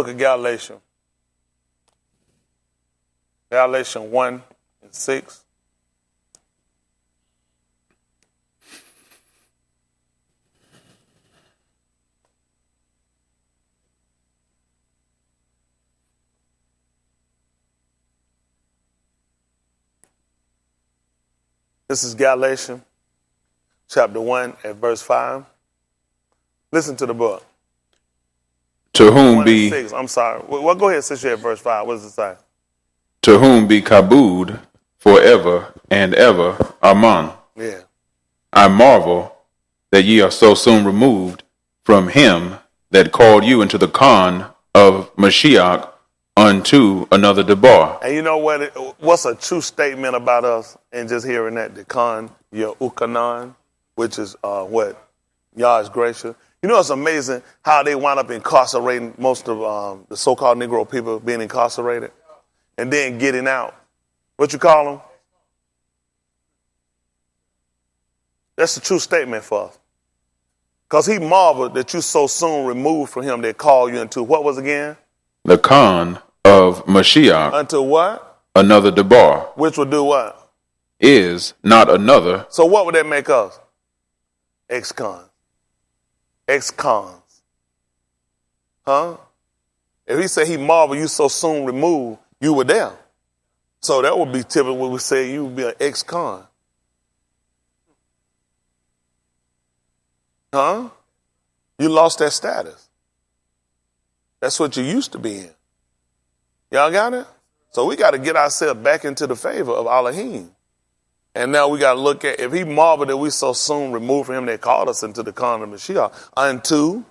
book of Galatians. Galatians 1:6. This is Galatians chapter 1 at verse 5. Listen to the book. To whom be 6. I'm sorry. Well, go ahead, since you're at verse 5. What does it say? To whom be kabod forever and ever. Amen. Yeah. I marvel that ye are so soon removed from him that called you into the Khan of Mashiach unto another debar. And you know what? What's a true statement about us? And just hearing that, the Khan, your Ukanan, which is what? Yah is gracious. You know, it's amazing how they wind up incarcerating most of the so-called Negro people being incarcerated and then getting out. What you call them? That's a true statement for us. Because he marveled that you so soon removed from him that called you into what was again? The Khan of Mashiach. Unto what? Another debar. Which would do what? Is not another. So what would that make us? Ex-cons. Ex-cons. Huh? If he said he marveled you so soon removed, you were there. So that would be typical when we say you would be an ex-con. Huh? You lost that status. That's what you used to be in. Y'all got it? So we got to get ourselves back into the favor of Elohim. And now we got to look at, if he marveled that we so soon removed from him that called us into the Khan of Mashiach, unto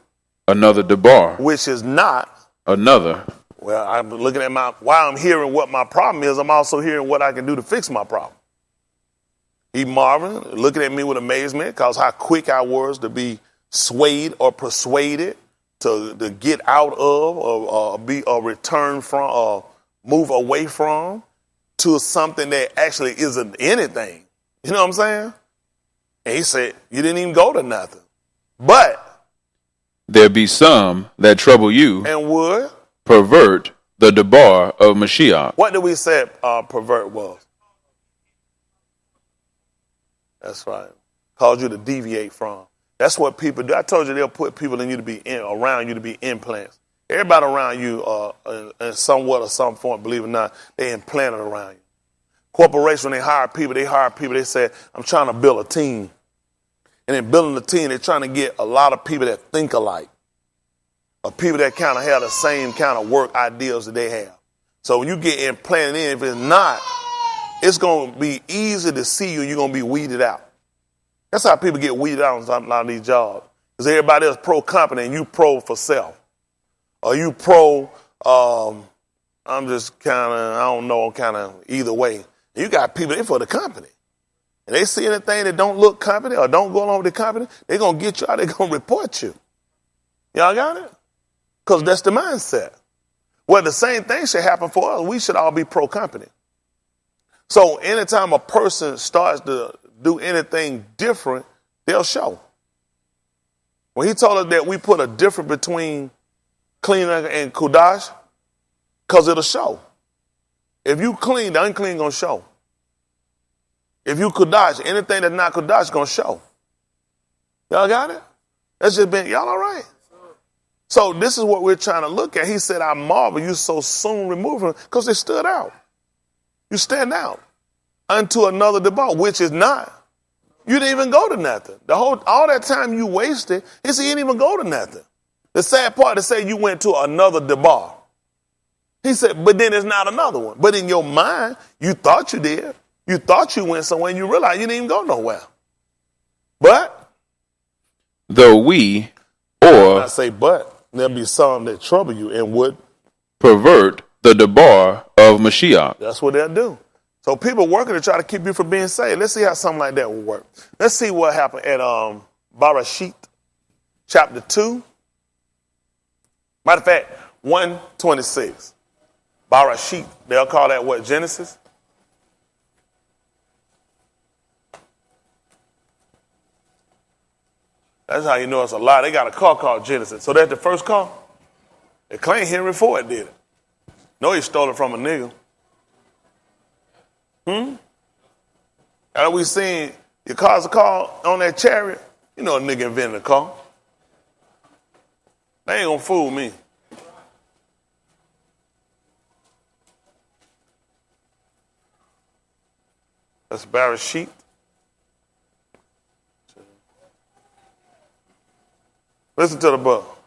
another debar, which is not another. Well, I'm looking at while I'm hearing what my problem is, I'm also hearing what I can do to fix my problem. He marveled, looking at me with amazement, because how quick I was to be swayed or persuaded to get out of or be or return from or move away from to something that actually isn't anything. You know what I'm saying? And he said, you didn't even go to nothing. But there be some that trouble you and would pervert the debar of Mashiach. What did we say pervert was? That's right. Cause you to deviate from. That's what people do. I told you they'll put people in you to be around you to be implants. Everybody around you, in somewhat or some form, believe it or not, they implanted around you. Corporations, when they hire people, they say, I'm trying to build a team. And in building a team, they're trying to get a lot of people that think alike. Or people that kind of have the same kind of work ideals that they have. So when you get implanted in, if it's not, it's going to be easy to see you and you're going to be weeded out. That's how people get weeded out on a lot of these jobs. Because everybody else pro-company and you pro for self. Or you pro, I'm just kind of, I don't know, kind of either way. You got people in for the company. And they see anything that don't look company or don't go along with the company, they're going to get you out, they're going to report you. Y'all got it? Because that's the mindset. Well, the same thing should happen for us. We should all be pro-company. So anytime a person starts to do anything different, they'll show. When he told us that we put a difference between clean and kudash, because it'll show. If you clean, the unclean going to show. If you kudash, anything that's not kudash is going to show. Y'all got it? That's just been, y'all all right? So this is what we're trying to look at. He said, I marvel you so soon removed from, because they stood out. You stand out unto another debar, which is not. You didn't even go to nothing. All that time you wasted, he said you didn't even go to nothing. The sad part is say you went to another debar. He said, but then there's not another one. But in your mind, you thought you did. You thought you went somewhere and you realized you didn't even go nowhere. But though we, or I say but, there'll be some that trouble you and would pervert the debar of Mashiach. That's what they'll do. So people working to try to keep you from being saved. Let's see how something like that will work. Let's see what happened at Barashit, chapter 2. Matter of fact, 1:26. Barashit, they'll call that what, Genesis? That's how you know it's a lie. They got a car called Genesis. So that's the first car? They claim Henry Ford did it. No, he stole it from a nigga. Have we seen your car's a car on that Chariot? You know a nigga invented a car. They ain't gonna fool me. That's Bereshit. Listen to the book.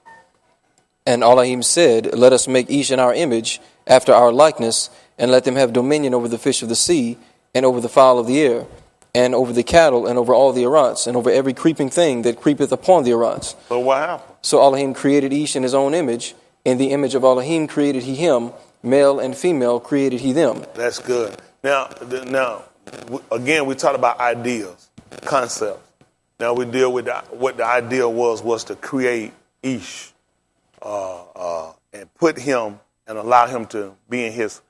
And Elohim said, let us make each in our image, after our likeness, and let them have dominion over the fish of the sea, and over the fowl of the air, and over the cattle, and over all the arats, and over every creeping thing that creepeth upon the arats. So what happened? So Elohim created each in his own image. In the image of Elohim created he him. Male and female created he them. That's good. Now, again, we talked about ideas, concepts. Now we deal with what the idea was to create Ish. And put him and allow him to be in his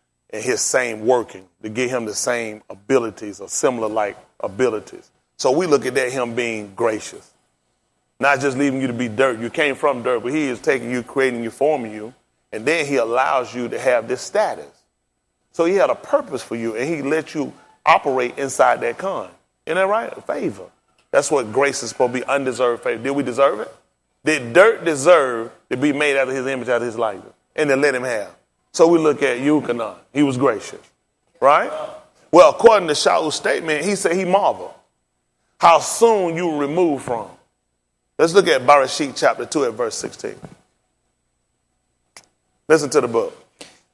same working, to give him the same abilities or similar like abilities. So we look at that him being gracious, not just leaving you to be dirt. You came from dirt, but he is taking you, creating you, forming you, and then he allows you to have this status. So he had a purpose for you, and he let you operate inside that con. Isn't that right? A favor. That's what grace is supposed to be, undeserved favor. Did we deserve it? Did dirt deserve to be made out of his image, out of his likeness, and to let him have? So we look at Yuchanan. He was gracious, right? Well, according to Shaul's statement, he said he marveled how soon you were removed from. Let's look at Bereshit chapter 2 at verse 16. Listen to the book.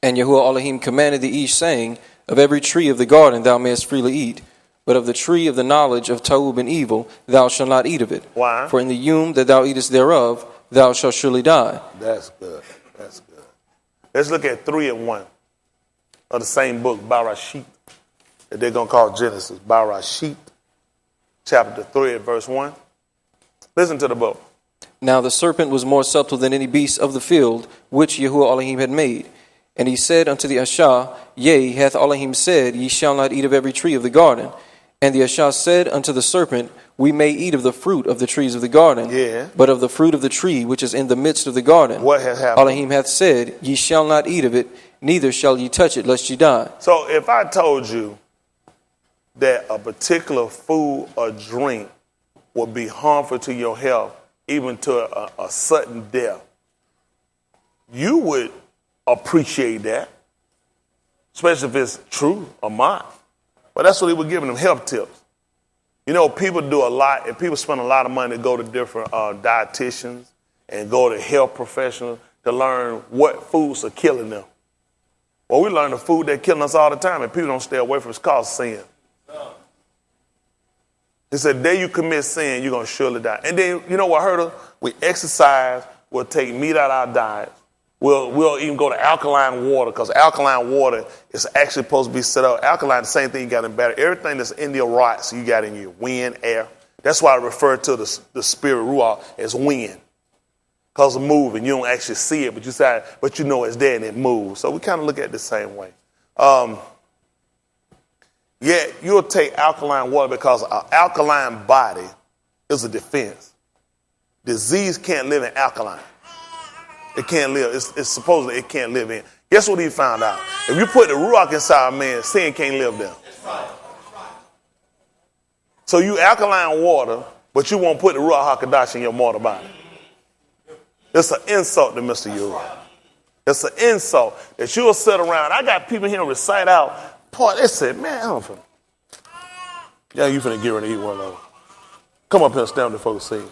And Yahuwah Elohim commanded the Ish, saying, of every tree of the garden thou mayest freely eat, but of the tree of the knowledge of Ta'ub and evil thou shalt not eat of it. Why? For in the yom that thou eatest thereof thou shalt surely die. That's good. That's good. Let's look at 3 and 1 of the same book, Bereshit, that they're going to call Genesis. Bereshit, chapter 3 at verse 1. Listen to the book. Now the serpent was more subtle than any beast of the field, which Yahuwah Elohim had made. And he said unto the Ashah, yea, hath Elohim said, ye shall not eat of every tree of the garden. And the Ashah said unto the serpent, we may eat of the fruit of the trees of the garden, but of the fruit of the tree which is in the midst of the garden, what has happened? Elohim hath said, ye shall not eat of it, neither shall ye touch it, lest ye die. So if I told you that a particular food or drink would be harmful to your health, even to a sudden death, you would appreciate that, especially if it's true or not. But that's what he was giving them, health tips. You know, people do a lot, and people spend a lot of money to go to different dietitians and go to health professionals to learn what foods are killing them. Well, we learn the food that's killing us all the time, and people don't stay away from it. It's called sin. He said, the day you commit sin, you're going to surely die. And then, you know what hurt us? We exercise, we'll take meat out of our diet. We'll even go to alkaline water, because alkaline water is actually supposed to be set up. Alkaline, the same thing you got in battery. Everything that's in your rocks, you got in your wind, air. That's why I refer to the spirit ruach as wind, because it's moving. You don't actually see it, but you know it's there and it moves. So we kind of look at it the same way. Yeah, you'll take alkaline water because an alkaline body is a defense. Disease can't live in alkaline. It can't live. It's supposedly it can't live in. Guess what he found out? If you put the ruach inside a man, sin can't live there. So you alkaline water, but you won't put the ruach hakodesh in your mortal body. It's an insult to Mr. Uriah. It's an insult that you'll sit around. I got people here recite out part. They said, man, I'm finna. Yeah, you finna get ready to eat one of those. Come up here and stand before the scene.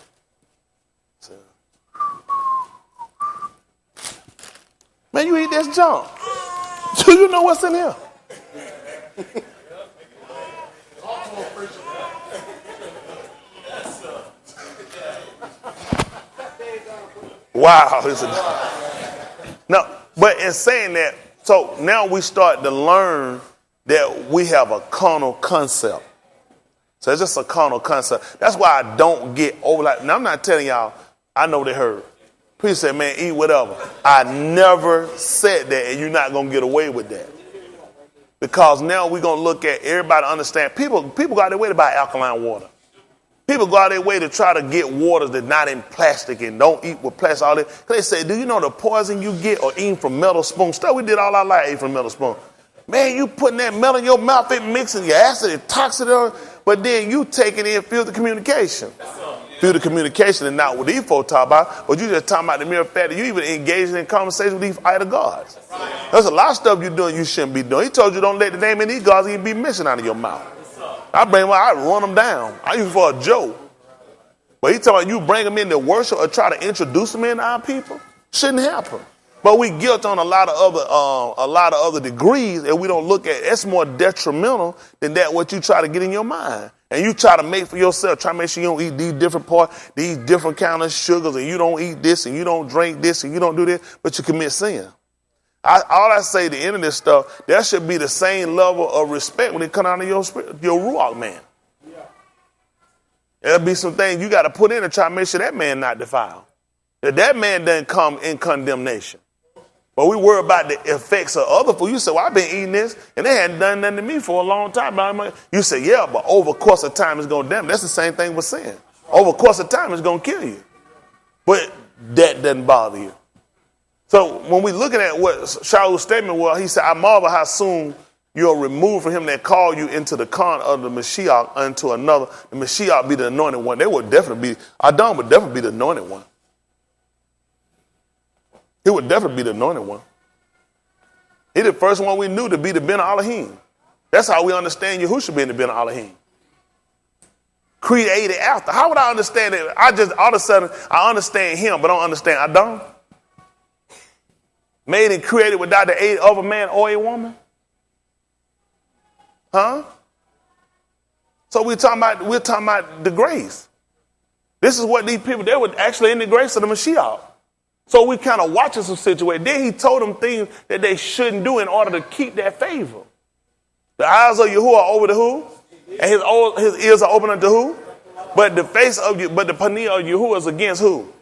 Man, you eat this junk. Do you know what's in here? Wow. No, but in saying that, so now we start to learn that we have a carnal concept. So it's just a carnal concept. That's why I don't get over like. Now I'm not telling y'all, I know they heard. People say, man, eat whatever. I never said that, and you're not going to get away with that. Because now we're going to look at everybody understand. People got their way to buy alkaline water. People go out their way to try to get waters that not in plastic and don't eat with plastic. All that. They say, do you know the poison you get or eating from metal spoon? Stuff we did all our life, ate from metal spoon. Man, you putting that metal in your mouth, it mixing your acid, it toxic, but then you taking in filthy communication. Filthy communication and not what these folks talk about, but you just talking about the mere fact that you even engaging in conversation with these idol gods. There's a lot of stuff you're doing you shouldn't be doing. He told you don't let the name of these gods even be mentioned out of your mouth. I run them down. I use it for a joke. But he talking about you bring them into worship or try to introduce them into our people. Shouldn't happen. But we guilt on a lot of other degrees, and we don't look at it's more detrimental than that what you try to get in your mind. And you try to make for yourself, try to make sure you don't eat these different parts, these different kind of sugars, and you don't eat this, and you don't drink this, and you don't do this, but you commit sin. All I say at the end of this stuff, there should be the same level of respect when it comes out of your ruach man. There'll be some things you got to put in to try to make sure that man not defiled. That man doesn't come in condemnation. But we worry about the effects of other food. You say, well, I've been eating this, and they hadn't done nothing to me for a long time. You say, yeah, but over the course of time, it's going to damage. That's the same thing with sin. Over the course of time, it's going to kill you. But that doesn't bother you. So when we're looking at what Shaul's statement was, he said, I marvel how soon you're removed from him that called you into the Khan of the Mashiach unto another. The Mashiach be the anointed one. They would definitely be, Adam would definitely be the anointed one. He would definitely be the anointed one. He the first one we knew to be the Ben Elohim. That's how we understand Yahushua being the Ben Elohim. Created after. How would I understand it? All of a sudden, I understand him, but I don't understand Adam. Made and created without the aid of a man or a woman? Huh? So we're talking about the grace. This is what these people, they were actually in the grace of the Mashiach. So we kind of watching some situation. Then he told them things that they shouldn't do in order to keep that favor. The eyes of Yahuwah are over to who? And his ears are open unto who? But the paniyah of Yahuwah is against who?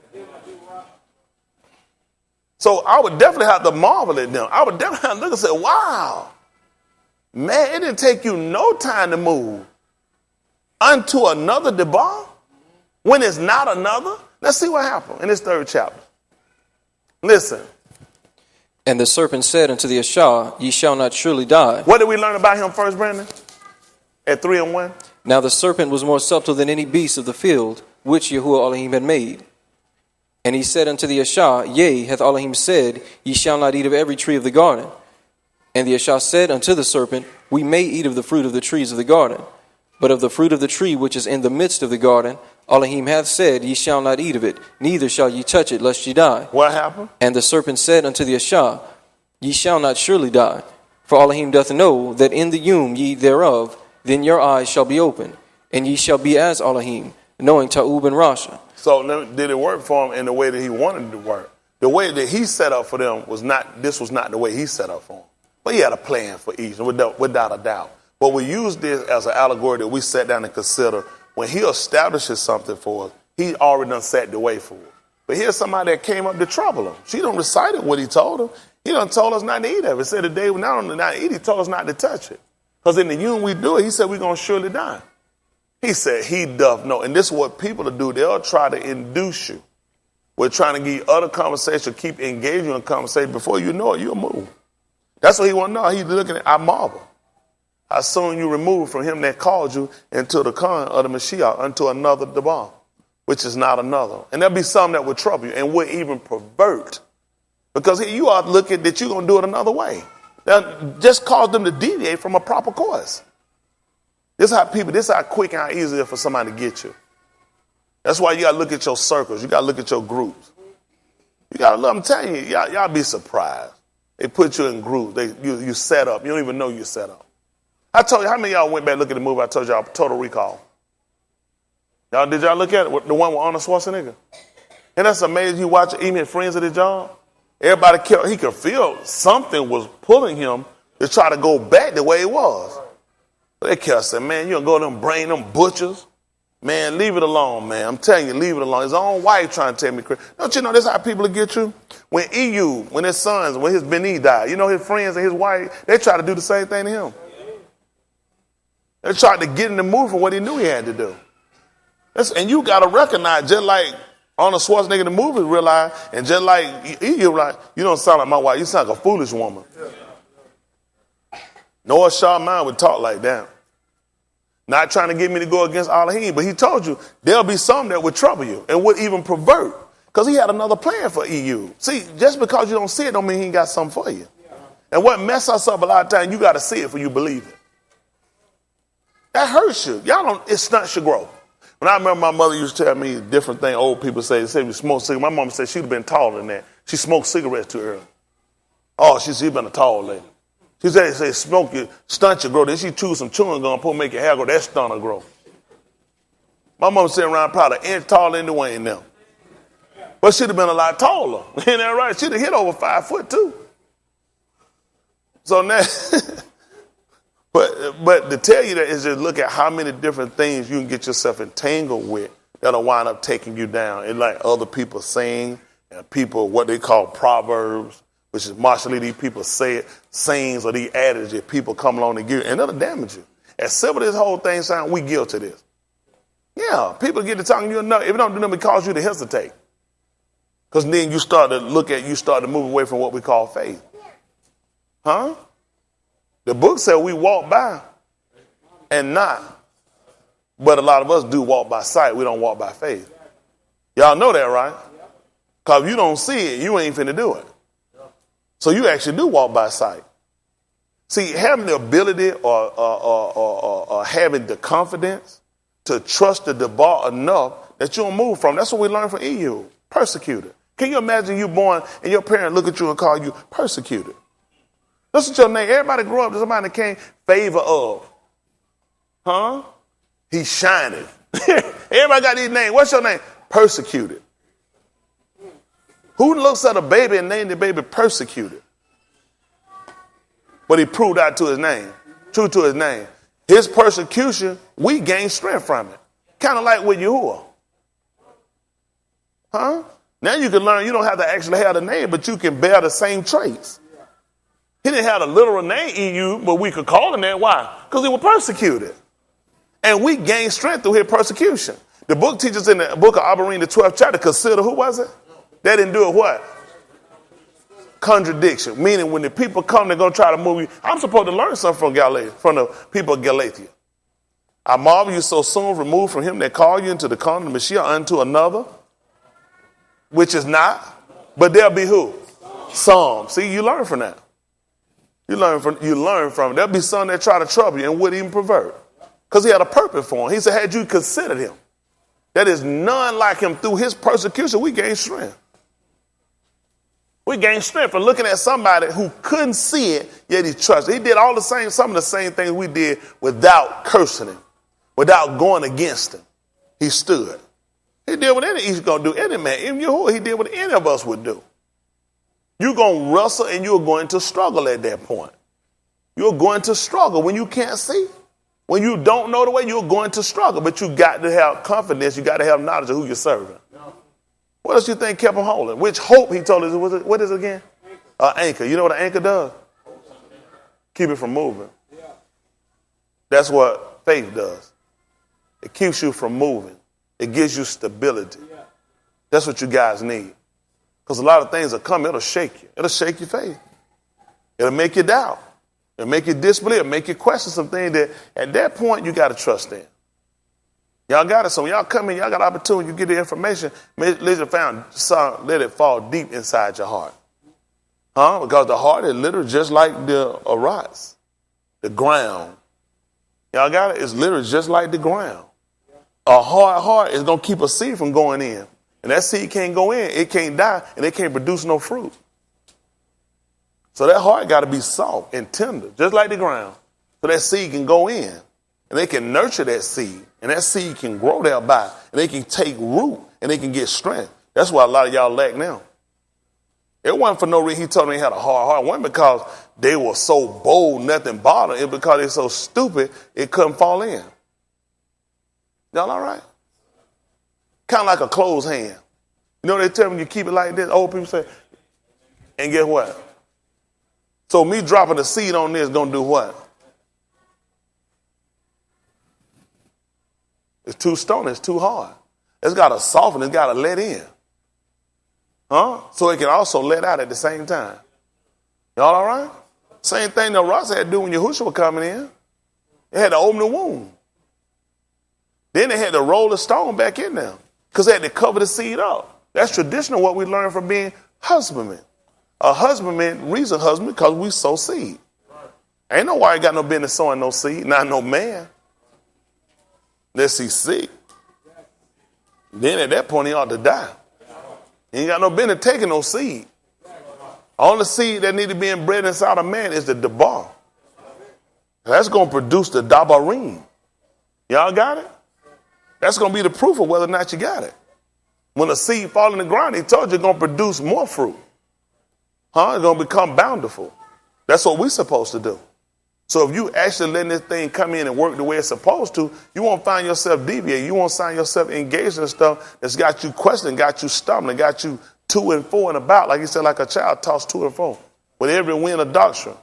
So I would definitely have to marvel at them. I would definitely have to look and say, wow, man, it didn't take you no time to move unto another debar when it's not another. Let's see what happened in this third chapter. Listen. And the serpent said unto the Ashah, Ye shall not surely die. What did we learn about him first, Brandon? At 3 and 1? Now the serpent was more subtle than any beast of the field, which Yahuwah Elohim had made. And he said unto the Ashah, Yea, hath Elohim said, Ye shall not eat of every tree of the garden. And the Ashah said unto the serpent, We may eat of the fruit of the trees of the garden, but of the fruit of the tree which is in the midst of the garden, Elohim hath said, Ye shall not eat of it, neither shall ye touch it, lest ye die. What happened? And the serpent said unto the Ashah, Ye shall not surely die, for Elohim doth know that in the womb ye eat thereof, then your eyes shall be opened, and ye shall be as Elohim, knowing Ta'ub and Rasha. So did it work for him in the way that he wanted it to work? The way that he set up for them was not the way he set up for them. But he had a plan for each, without a doubt. But we use this as an allegory that we sat down and consider. When he establishes something for us, he already done set the way for it. But here's somebody that came up to trouble him. She done recited what he told him. He done told us not to eat of it. He said the day we not only not eat, he told us not to touch it. Because in the womb we do it, he said we're going to surely die. He said he doth know. And this is what people do. They'll try to induce you. We're trying to give you other conversation, keep engaging in conversation. Before you know it, you'll move. That's what he want to know. He's looking at, I marvel. How soon you remove from him that called you into the Khan of the Mashiach, unto another debar, which is not another. And there'll be some that will trouble you and will even pervert. Because you are looking that you're going to do it another way. Now, just cause them to deviate from a proper course. This is how quick and how easy it is for somebody to get you. That's why you got to look at your circles. You got to look at your groups. You got to look, I'm telling you, y'all be surprised. They put you in groups. You set up. You don't even know you set up. I told you, how many of y'all went back and looked at the movie I told y'all, Total Recall? Did y'all look at it? The one with Arnold Schwarzenegger? And that's amazing. You watch even friends at his job. Everybody he could feel something was pulling him to try to go back the way it was. But they kept saying, man, you don't go to them brain, them butchers. Man, leave it alone, man. I'm telling you, leave it alone. His own wife trying to tell me crazy. Don't you know this how people get you? When when his sons, when his Beni died, you know his friends and his wife, they try to do the same thing to him. They tried to get in the mood for what he knew he had to do. And you got to recognize, just like Arnold Schwarzenegger in the movie realized, and just like you like, you don't sound like my wife, you sound like a foolish woman. Noah Shaw would talk like that. Not trying to get me to go against Elohim, but he told you there'll be some that would trouble you and would even pervert, because he had another plan for EU. See, just because you don't see it don't mean he ain't got something for you. And what mess us up a lot of times, you got to see it for you believe it. That hurts you. It stunts your growth. When I remember my mother used to tell me different things old people say. They say we smoke cigarettes. My mom said she'd have been taller than that. She smoked cigarettes too early. Oh, she's been a tall lady. She said smoke you, stunt your growth. Then she chew some chewing gum, make your hair grow. That stunt her growth. My mom sitting around probably an inch taller than Dwayne now. But she'd have been a lot taller. Ain't that right? She'd have hit over 5 foot too. So now, but to tell you that is just look at how many different things you can get yourself entangled with that'll wind up taking you down. And like other people saying, and people, what they call proverbs, which is martially these people say it, sayings or these adages that people come along and give you, and that'll damage you. As simple as this whole thing sounds, we guilty of this. Yeah, people get to talking you enough. If it don't do nothing, it cause you to hesitate. Because then you start to move away from what we call faith. Huh? The book said we walk by and not. But a lot of us do walk by sight. We don't walk by faith. Y'all know that, right? Because if you don't see it, you ain't finna do it. So you actually do walk by sight. See, having the ability or having the confidence to trust the bar enough that you don't move from. That's what we learned from EU. Persecuted. Can you imagine you born and your parents look at you and call you persecuted? Listen to your name. Everybody grew up to somebody that came favor of. Huh? He's shining. Everybody got these names. What's your name? Persecuted. Who looks at a baby and named the baby persecuted? But he proved out to his name. True to his name. His persecution, we gain strength from it. Kind of like with Yahuwah. Huh? Now you can learn you don't have to actually have the name, but you can bear the same traits. He didn't have a literal name, EU, but we could call him that. Why? Because he was persecuted. And we gain strength through his persecution. The book teaches in the book of Abarim, the 12th chapter, consider, who was it? They didn't do it what? Contradiction. Meaning when the people come, they're going to try to move you. I'm supposed to learn something from the people of Galatia. I marvel you so soon removed from him that called you into the kingdom of Mashiach unto another, which is not, but there'll be who? Some. See, you learn from that. You learn from it. There'll be some that try to trouble you and would even pervert. Because he had a purpose for him. He said, had you considered him, that is none like him through his persecution, we gain strength. We gain strength from looking at somebody who couldn't see it, yet he trusted. He did some of the same things we did without cursing him, without going against him. He stood. He did what he's going to do. Any man, even Yahuwah, he did what any of us would do. You're going to wrestle and you're going to struggle at that point. You're going to struggle when you can't see. When you don't know the way, you're going to struggle. But you got to have confidence. You got to have knowledge of who you're serving. What else you think kept him holding? Which hope, he told us, what is it again? Anchor. You know what an anchor does? Keep it from moving. That's what faith does. It keeps you from moving. It gives you stability. That's what you guys need. Because a lot of things will come, it'll shake you. It'll shake your faith. It'll make you doubt. It'll make you disbelieve. It'll make you question some things that at that point you got to trust in. Y'all got it. So when y'all come in, y'all got opportunity, you get the information, let it fall deep inside your heart. Huh? Because the heart is literally just like the rocks, the ground. Y'all got it? It's literally just like the ground. A hard heart is going to keep a seed from going in. And that seed can't go in. It can't die, and it can't produce no fruit. So that heart got to be soft and tender, just like the ground, so that seed can go in. And they can nurture that seed, and that seed can grow thereby, and they can take root, and they can get strength. That's why a lot of y'all lack now. It wasn't for no reason he told me he had a hard heart. It wasn't because they were so bold, nothing bothered. It was because they're so stupid, it couldn't fall in. Y'all all right? Kind of like a closed hand. You know they tell me you keep it like this? Old people say, and guess what? So me dropping a seed on this is going to do what? It's too stony. It's too hard. It's got to soften. It's got to let in. So it can also let out at the same time. Y'all all right? Same thing that Ross had to do when Yahushua was coming in. They had to open the womb. Then they had to roll the stone back in there because they had to cover the seed up. That's traditional what we learned from being husbandmen. A husbandman, reason husband, because we sow seed. Ain't nobody got no business sowing no seed, not no man. Unless he's sick. Then at that point he ought to die. He ain't got no business taking no seed. Only seed that need to be inbred inside a man is the dabar. That's going to produce the dabarim. Y'all got it? That's going to be the proof of whether or not you got it. When a seed fall in the ground, he told you it's going to produce more fruit. It's going to become bountiful. That's what we're supposed to do. So if you actually letting this thing come in and work the way it's supposed to, you won't find yourself deviating. You won't find yourself engaged in stuff that's got you questioning, got you stumbling, got you to and fro and about. Like he said, like a child tossed to and fro with every wind of doctrine.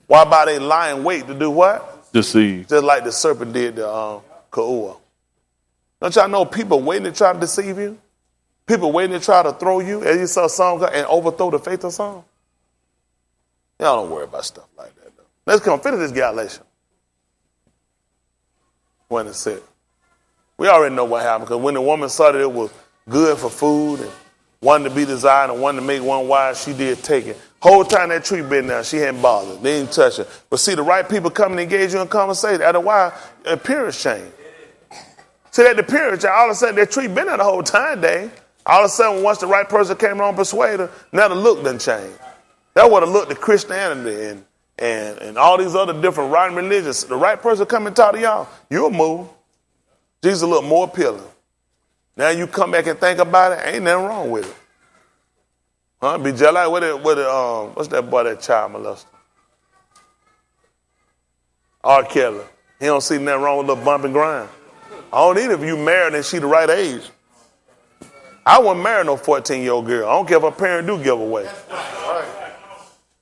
Why by they lie in wait to do what? Deceive. Just like the serpent did to Ka'ua. Don't y'all know people waiting to try to deceive you? People waiting to try to throw you, as you saw some and overthrow the faith of some? Y'all don't worry about stuff like that, though. Let's come finish this Galatians. 26. We already know what happened, because when the woman saw that it was good for food and one to be desired and one to make one wise, she did take it. Whole time that tree been there, she hadn't bothered. They didn't touch her. But see, the right people come and engage you in conversation. Otherwise, appearance change. See, that appearance, all of a sudden, that tree been there the whole time, Dave. All of a sudden, once the right person came along and persuaded her, now the look done changed. That would have looked at Christianity and all these other different right religions. The right person come and talk to y'all, you'll move. Jesus look more appealing. Now you come back and think about it, ain't nothing wrong with it. Be just like what's that boy, that child molester? R. Kelly. He don't see nothing wrong with a little bump and grind. I don't need it if you married and she the right age. I wouldn't marry no 14-year-old girl. I don't care if her parent do give away.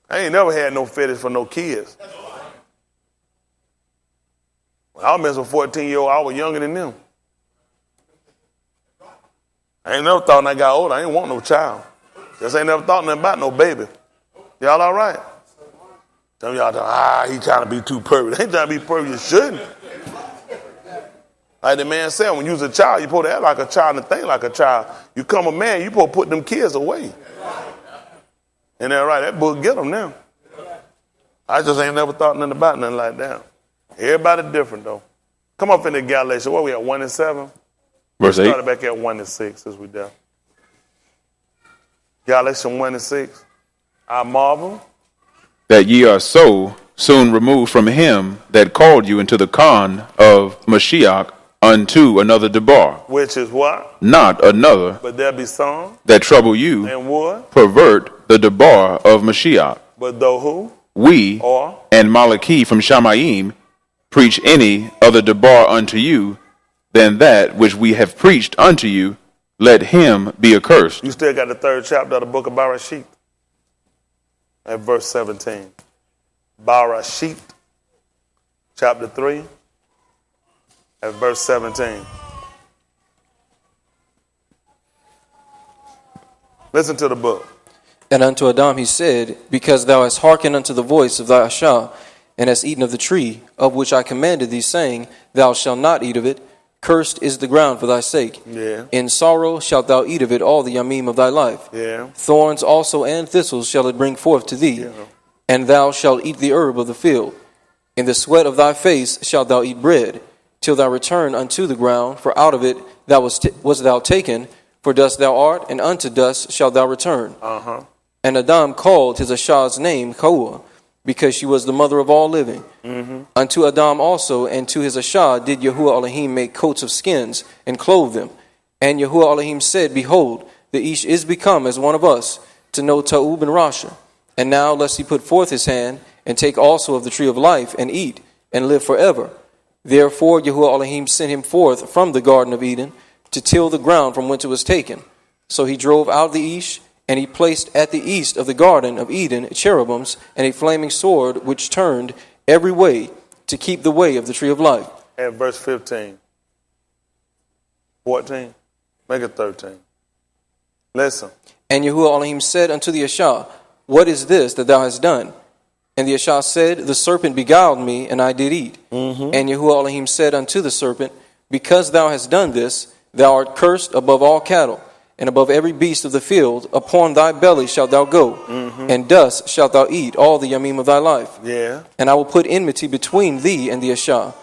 I ain't never had no fetish for no kids. When I was messing with 14-year-old, I was younger than them. I ain't never thought when I got older, I ain't want no child. Just ain't never thought nothing about no baby. Y'all all right? Some of y'all talk, he trying to be too perfect. Ain't trying to be perfect, you shouldn't. Like the man said, when you was a child, you supposed to act like a child and think like a child. You come a man, you supposed to put them kids away. Ain't that right? That book get them now. I just ain't never thought nothing about nothing like that. Everybody different, though. Come up in the Galatians. What we at, 1 and 7? Verse 8. Started back at 1 and 6 as we done. Galatians 1 and 6. I marvel that ye are so soon removed from him that called you into the Khan of Mashiach unto another debar. Which is what? Not another. But there be some that trouble you and would pervert the debar of Mashiach. But though who? We Or and Malachi from Shamayim preach any other debar unto you than that which we have preached unto you, let him be accursed. You still got the 3rd chapter of the book of Barashit at verse 17. Barashit, chapter 3, at verse 17. Listen to the book. And unto Adam he said, because thou hast hearkened unto the voice of thy Ashah, and hast eaten of the tree, of which I commanded thee, saying, thou shalt not eat of it, cursed is the ground for thy sake. Yeah. In sorrow shalt thou eat of it all the yamim of thy life. Yeah. Thorns also and thistles shall it bring forth to thee. Yeah. And thou shalt eat the herb of the field. In the sweat of thy face shalt thou eat bread, till thou return unto the ground, for out of it thou was thou taken, for dust thou art, and unto dust shalt thou return. And Adam called his Ashah's name Ka'ua, because she was the mother of all living. Unto Adam also and to his Ashah did Yahuwah Elohim make coats of skins, and clothe them. And Yahuwah Elohim said, behold, the Ish is become as one of us, to know Ta'ub and Rasha. And now lest he put forth his hand, and take also of the tree of life, and eat, and live forever. Therefore Yahuwah Elohim sent him forth from the Garden of Eden, to till the ground from whence it was taken. So he drove out the Ish, and he placed at the east of the Garden of Eden cherubims, and a flaming sword, which turned every way, to keep the way of the tree of life. At verse 15. 14. Make it 13. Listen. And Yahuwah Elohim said unto the Ashah, What is this that thou hast done? And the Ashah said, The serpent beguiled me, and I did eat. And Yahuwah Elohim said unto the serpent, Because thou hast done this, thou art cursed above all cattle, and above every beast of the field. Upon thy belly shalt thou go, and dust shalt thou eat all the yamim of thy life. Yeah. And I will put enmity between thee and the Ashah,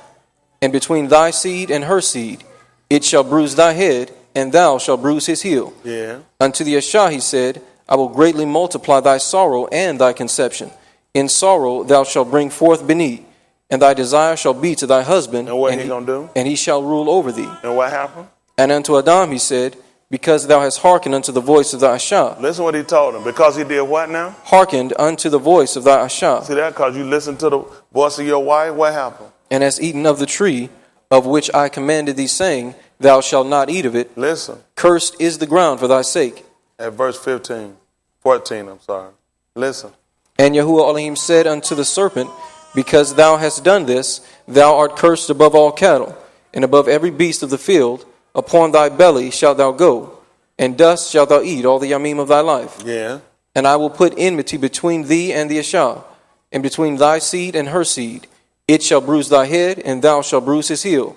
and between thy seed and her seed. It shall bruise thy head, and thou shalt bruise his heel. Yeah. Unto the Ashah he said, I will greatly multiply thy sorrow and thy conception. In sorrow thou shalt bring forth Beni, and thy desire shall be to thy husband. And what he gonna do? And he shall rule over thee. And what happened? And unto Adam he said, Because thou hast hearkened unto the voice of thy Ashah. Listen what he told him. Because he did what now? Hearkened unto the voice of thy Ashah. See that? Because you listened to the voice of your wife. What happened? And hast eaten of the tree of which I commanded thee, saying, Thou shalt not eat of it. Listen. Cursed is the ground for thy sake. At verse 14. 14, I'm sorry. Listen. And Yahuwah Elohim said unto the serpent, Because thou hast done this, thou art cursed above all cattle, and above every beast of the field. Upon thy belly shalt thou go, and dust shalt thou eat all the yamim of thy life. Yeah. And I will put enmity between thee and the Ashah, and between thy seed and her seed. It shall bruise thy head, and thou shalt bruise his heel.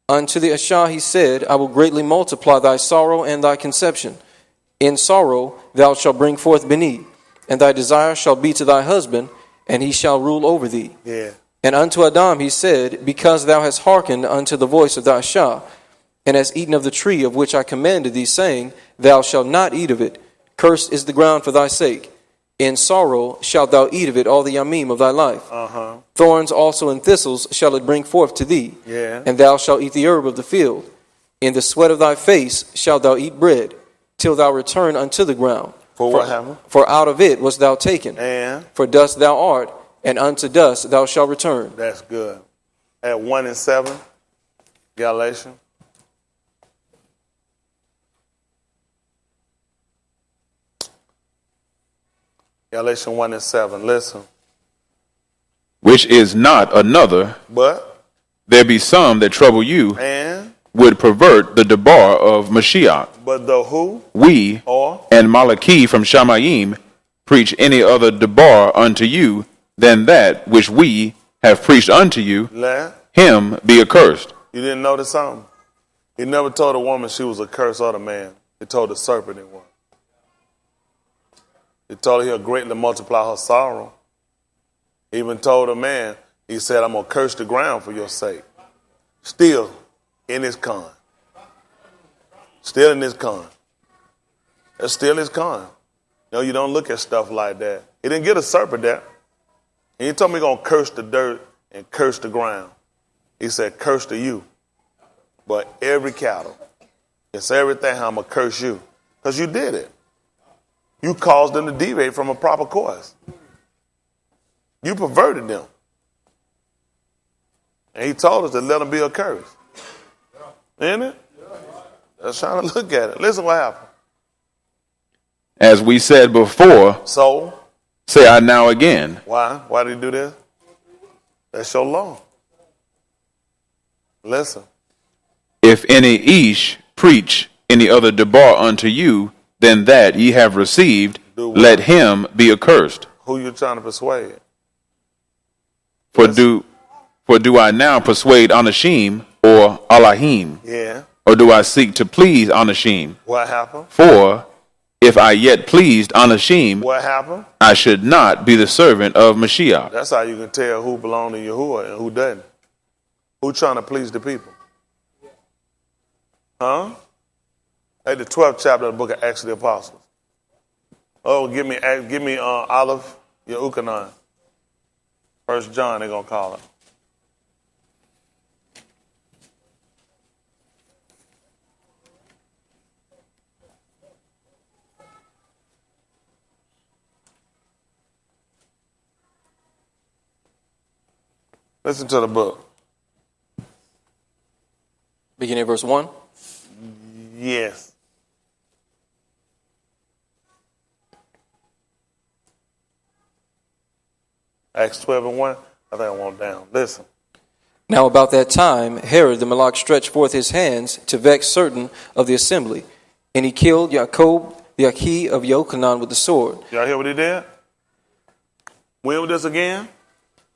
Unto the Ashah he said, I will greatly multiply thy sorrow and thy conception. In sorrow thou shalt bring forth Beni, and thy desire shall be to thy husband, and he shall rule over thee. Yeah. And unto Adam he said, Because thou hast hearkened unto the voice of thy Ashah, and hast eaten of the tree of which I commanded thee, saying, Thou shalt not eat of it. Cursed is the ground for thy sake. In sorrow shalt thou eat of it all the yamim of thy life. Thorns also and thistles shall it bring forth to thee. Yeah. And thou shalt eat the herb of the field. In the sweat of thy face shalt thou eat bread, till thou return unto the ground. For what happened? For out of it wast thou taken. And For dust thou art, and unto dust thou shalt return. that's good. At 1 and 7, Galatians. Galatians 1 and 7. Listen. Which is not another, But, there be some that trouble you, and, would pervert the debar of Mashiach. but the who, We or, and Malachi from Shamayim preach any other debar unto you than that which we have preached unto you, let. him be accursed. You didn't notice something? He never told a woman she was a curse or the man. He told the serpent it was. He told her he'll greatly multiply her sorrow. He even told a man, he said, I'm going to curse the ground for your sake. Still in his con. Still in his con. That's still his con. No, you don't look at stuff like that. He didn't get a serpent that. And he told me he's going to curse the dirt and curse the ground. He said, curse to you. But every cattle, it's everything, I'm going to curse you. Because you did it. You caused them to deviate from a proper course. You perverted them. And he told us to let them be a curse. Isn't it? Let's try to look at it. Listen what happened. As we said before, So, say I now again, why? Why did he do this? That's your law. Listen. if any ish preach any other debar unto you than that ye have received, Do what? let him be accursed. Who you trying to persuade? For Yes. do I now persuade Anashim or Allahim, Yeah. or do I seek to please Anashim? What happened? For if I yet pleased Anashim, What happened? I should not be the servant of Mashiach. That's how you can tell who belongs to Yahuwah and who doesn't. Who trying to please the people? Huh? At the 12th chapter of the book of Acts of the Apostles. Oh, give me Olive, Yehukanan. 1 John, they're going to call it. Listen to the book. Beginning at verse 1. Yes. Acts 12 and 1. I think I want down. Listen. Now about that time, Herod the Malach stretched forth his hands to vex certain of the assembly, and he killed Jacob the Achi of Yochanan with the sword. Y'all hear what he did? When was this again?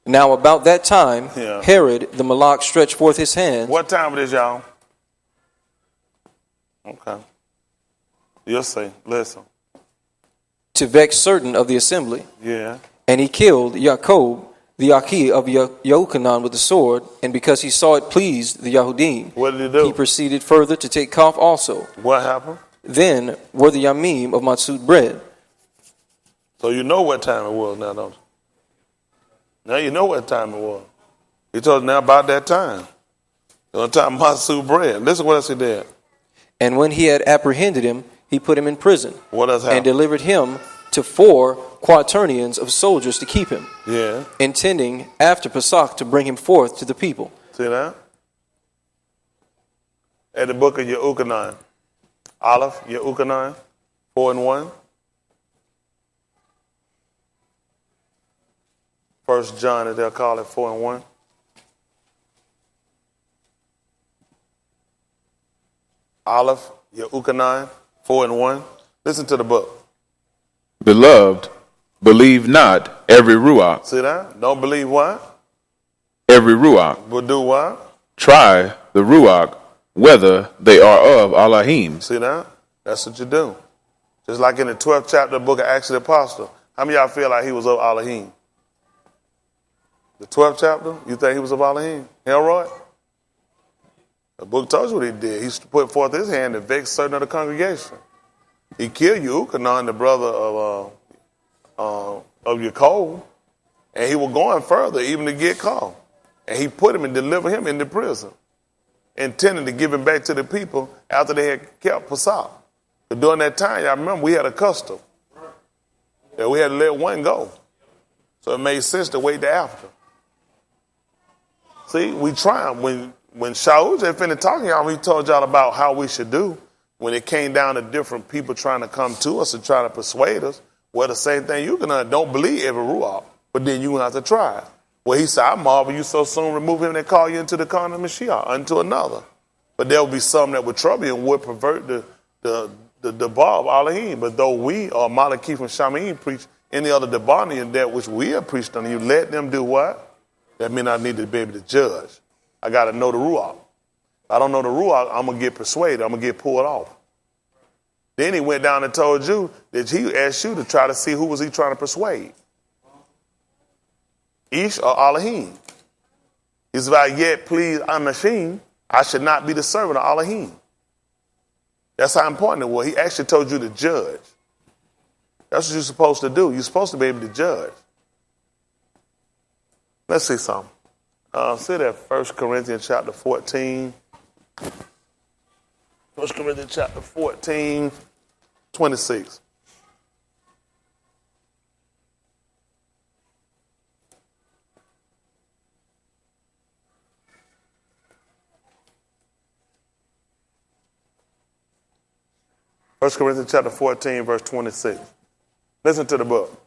Now about that time, Yeah. Herod the Malach stretched forth his hands. What time it is, y'all? Okay. You'll see. Listen. To vex certain of the assembly. Yeah. And he killed Jacob the Achi of Yochanan with the sword, and because he saw it pleased the Yahudim, What did he do? he proceeded further to take Koph also. What happened? Then were the Yamim of Matzut bread. So you know what time it was now, don't you? Now you know what time it was. He told us now about that time. On time Matzut bread. Listen what else he did. And when he had apprehended him, he put him in prison, What else and happened? delivered him to 4 quaternions of soldiers to keep him, Yeah. intending after Pesach to bring him forth to the people. See that? At the book of Yehukanan. Aleph, Yehukanan, 4 and 1. 1 John, as they'll call it, 4 and 1. Aleph, Yehukanan, 4 and 1. Listen to the book. Beloved, believe not every ruach, See that? Don't believe what? every ruach. But do what? Try the ruach whether they are of Allahim. See that? That's what you do. Just like in the 12th chapter of the book of Acts of the Apostle. How many of y'all feel like he was of Elohim? The 12th chapter, you think he was of Elohim? Elroy? The book told you what he did. He put forth his hand to vex certain of the congregation. He killed Yehukanan, the brother of Jacob, and he was going further even to get caught. And he put him and delivered him into prison, intending to give him back to the people after they had kept Pesach. But during that time, y'all remember, we had a custom that we had to let one go. So it made sense to wait to after. See, we triumph. When Shaul just finished talking y'all, he told y'all about how we should do. When it came down to different people trying to come to us and trying to persuade us, well, the same thing you can don't believe every ruach, but then you have to try it. Well, he said, I marvel you so soon remove him and call you into the Khan of Mashiach, unto another. But there will be some that would trouble you and would pervert the bar of Elohim. But though we or Malachim from Shamaim preach any other Debani and that which we have preached unto you, let them do what? That means I need to be able to judge. I got to know the Ruach. If I don't know the Ruach, I'm going to get persuaded. I'm going to get pulled off. Then he went down and told you that he asked you to try to see who was he trying to persuade. Ish or Elohim. He said, if I yet please Anashim, I should not be the servant of Elohim. That's how important it was. He actually told you to judge. That's what you're supposed to do. You're supposed to be able to judge. Let's see something. See that 1 Corinthians chapter 14. 1 Corinthians chapter 14, 26. First Corinthians chapter 14, verse 26. Listen to the book.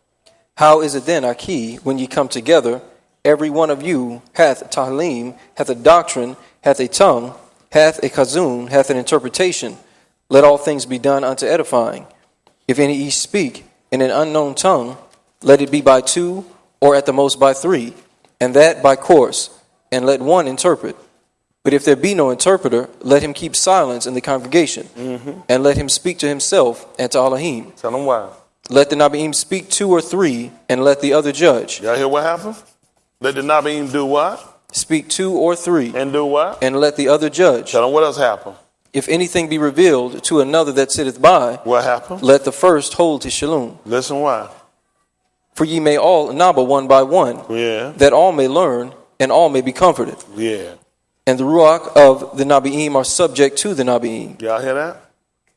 How is it then, Aki, when ye come together, every one of you hath tahlim, hath a doctrine, hath a tongue, hath a chazun, hath an interpretation? Let all things be done unto edifying. If any each speak in an unknown tongue, let it be by 2, or at the most by 3, and that by course, and let one interpret. But if there be no interpreter, let him keep silence in the congregation, and let him speak to himself and to Elohim. Tell them why. Let the Nabiim speak 2 or 3, and let the other judge. Y'all hear what happened? Let the Nabiim do what? Speak 2 or 3, And do what? and let the other judge. Tell them what else happened. If anything be revealed to another that sitteth by, What happened? let the first hold his shalom. Listen why. For ye may all naba one by one, Yeah. that all may learn, and all may be comforted. Yeah. And the ruach of the Nabiim are subject to the Nabiim. Y'all hear that?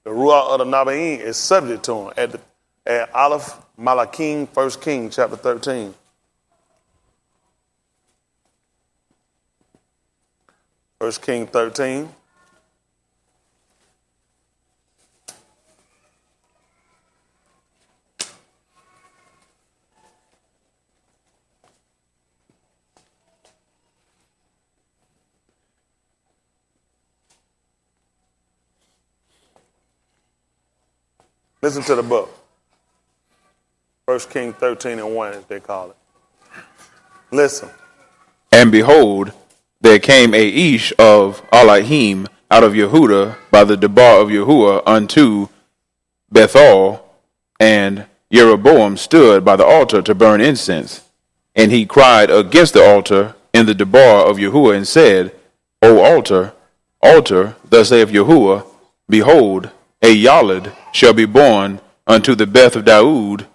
The Ruach of the Nabiim is subject to him. At Aleph Malachim, 1 King, chapter 13. First King 13. Listen to the book. 1 Kings 13:1, as they call it. Listen. And behold, there came a Ish of Elohim out of Yehuda by the Debar of Yahuwah unto Bethel, and Jeroboam stood by the altar to burn incense. And he cried against the altar in the Debar of Yahuwah and said, O altar, altar, thus saith Yahuwah, behold, a Yaled shall be born unto the Beth of Daud,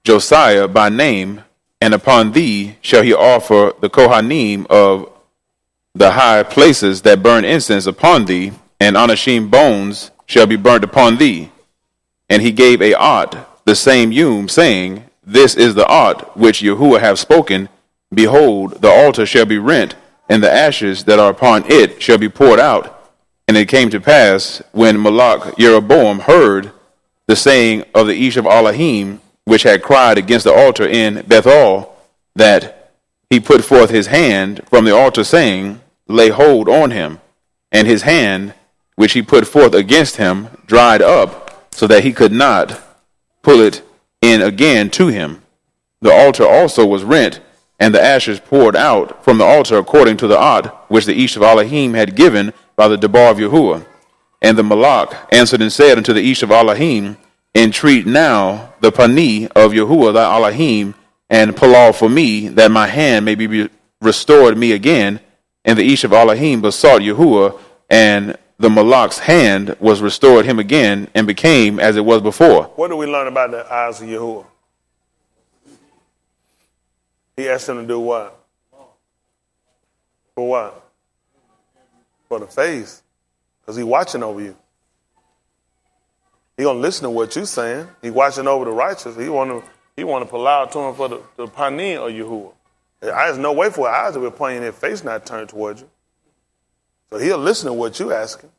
Josiah by name, and upon thee shall he offer the Kohanim of the high places that burn incense upon thee, and Anashim bones shall be burnt upon thee. And he gave a ot, the same saying, This is the ot which Yahuwah hath spoken. Behold, the altar shall be rent, and the ashes that are upon it shall be poured out. And it came to pass, when Malach Jeroboam heard the saying of the Ish of Elohim, which had cried against the altar in Bethel, that he put forth his hand from the altar, saying, Lay hold on him. And his hand, which he put forth against him, dried up, so that he could not pull it in again to him. The altar also was rent, and the ashes poured out from the altar according to the ot which the Ish of Elohim had given by the Debar of Yahuwah. And the Malach answered and said unto the Ish of Elohim, Entreat now the Pani of Yahuwah thy Elohim, and Palal for me, that my hand may be restored me again. And the Ish of Elohim besought Yahuwah, and the Malach's hand was restored him again, and became as it was before. What do we learn about the eyes of Yahuwah? He asked him to do what? For what? For the face. Because he's watching over you. He gonna listen to what you're saying. He watching over the righteous. He want to pull out to him for the panim of Yahuwah. There's no way for eyes to be playing their face not turned towards you. So he'll listen to what you asking.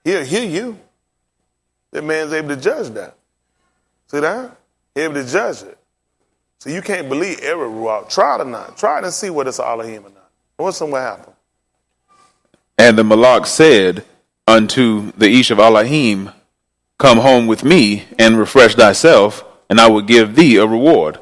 He'll hear you. That man's able to judge that. See that? He's able to judge it. So you can't believe every ruach. Try it or not. Try it and see whether it's Elohim or not. What's what happened? And the Malach said unto the Ish of Elohim, Come home with me and refresh thyself, and I will give thee a reward.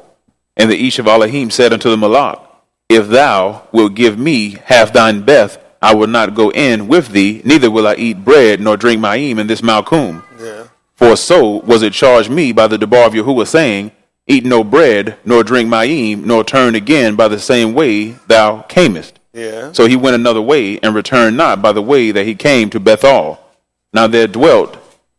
And the Ish of Elohim said unto the Malach, If thou wilt give me half thine beth, I will not go in with thee, neither will I eat bread nor drink ma'im in this Malkum. Yeah. For so was it charged me by the Debar of Yahuwah, saying, Eat no bread, nor drink ma'im, nor turn again by the same way thou camest. Yeah. So he went another way, and returned not by the way that he came to Bethel. Now there dwelt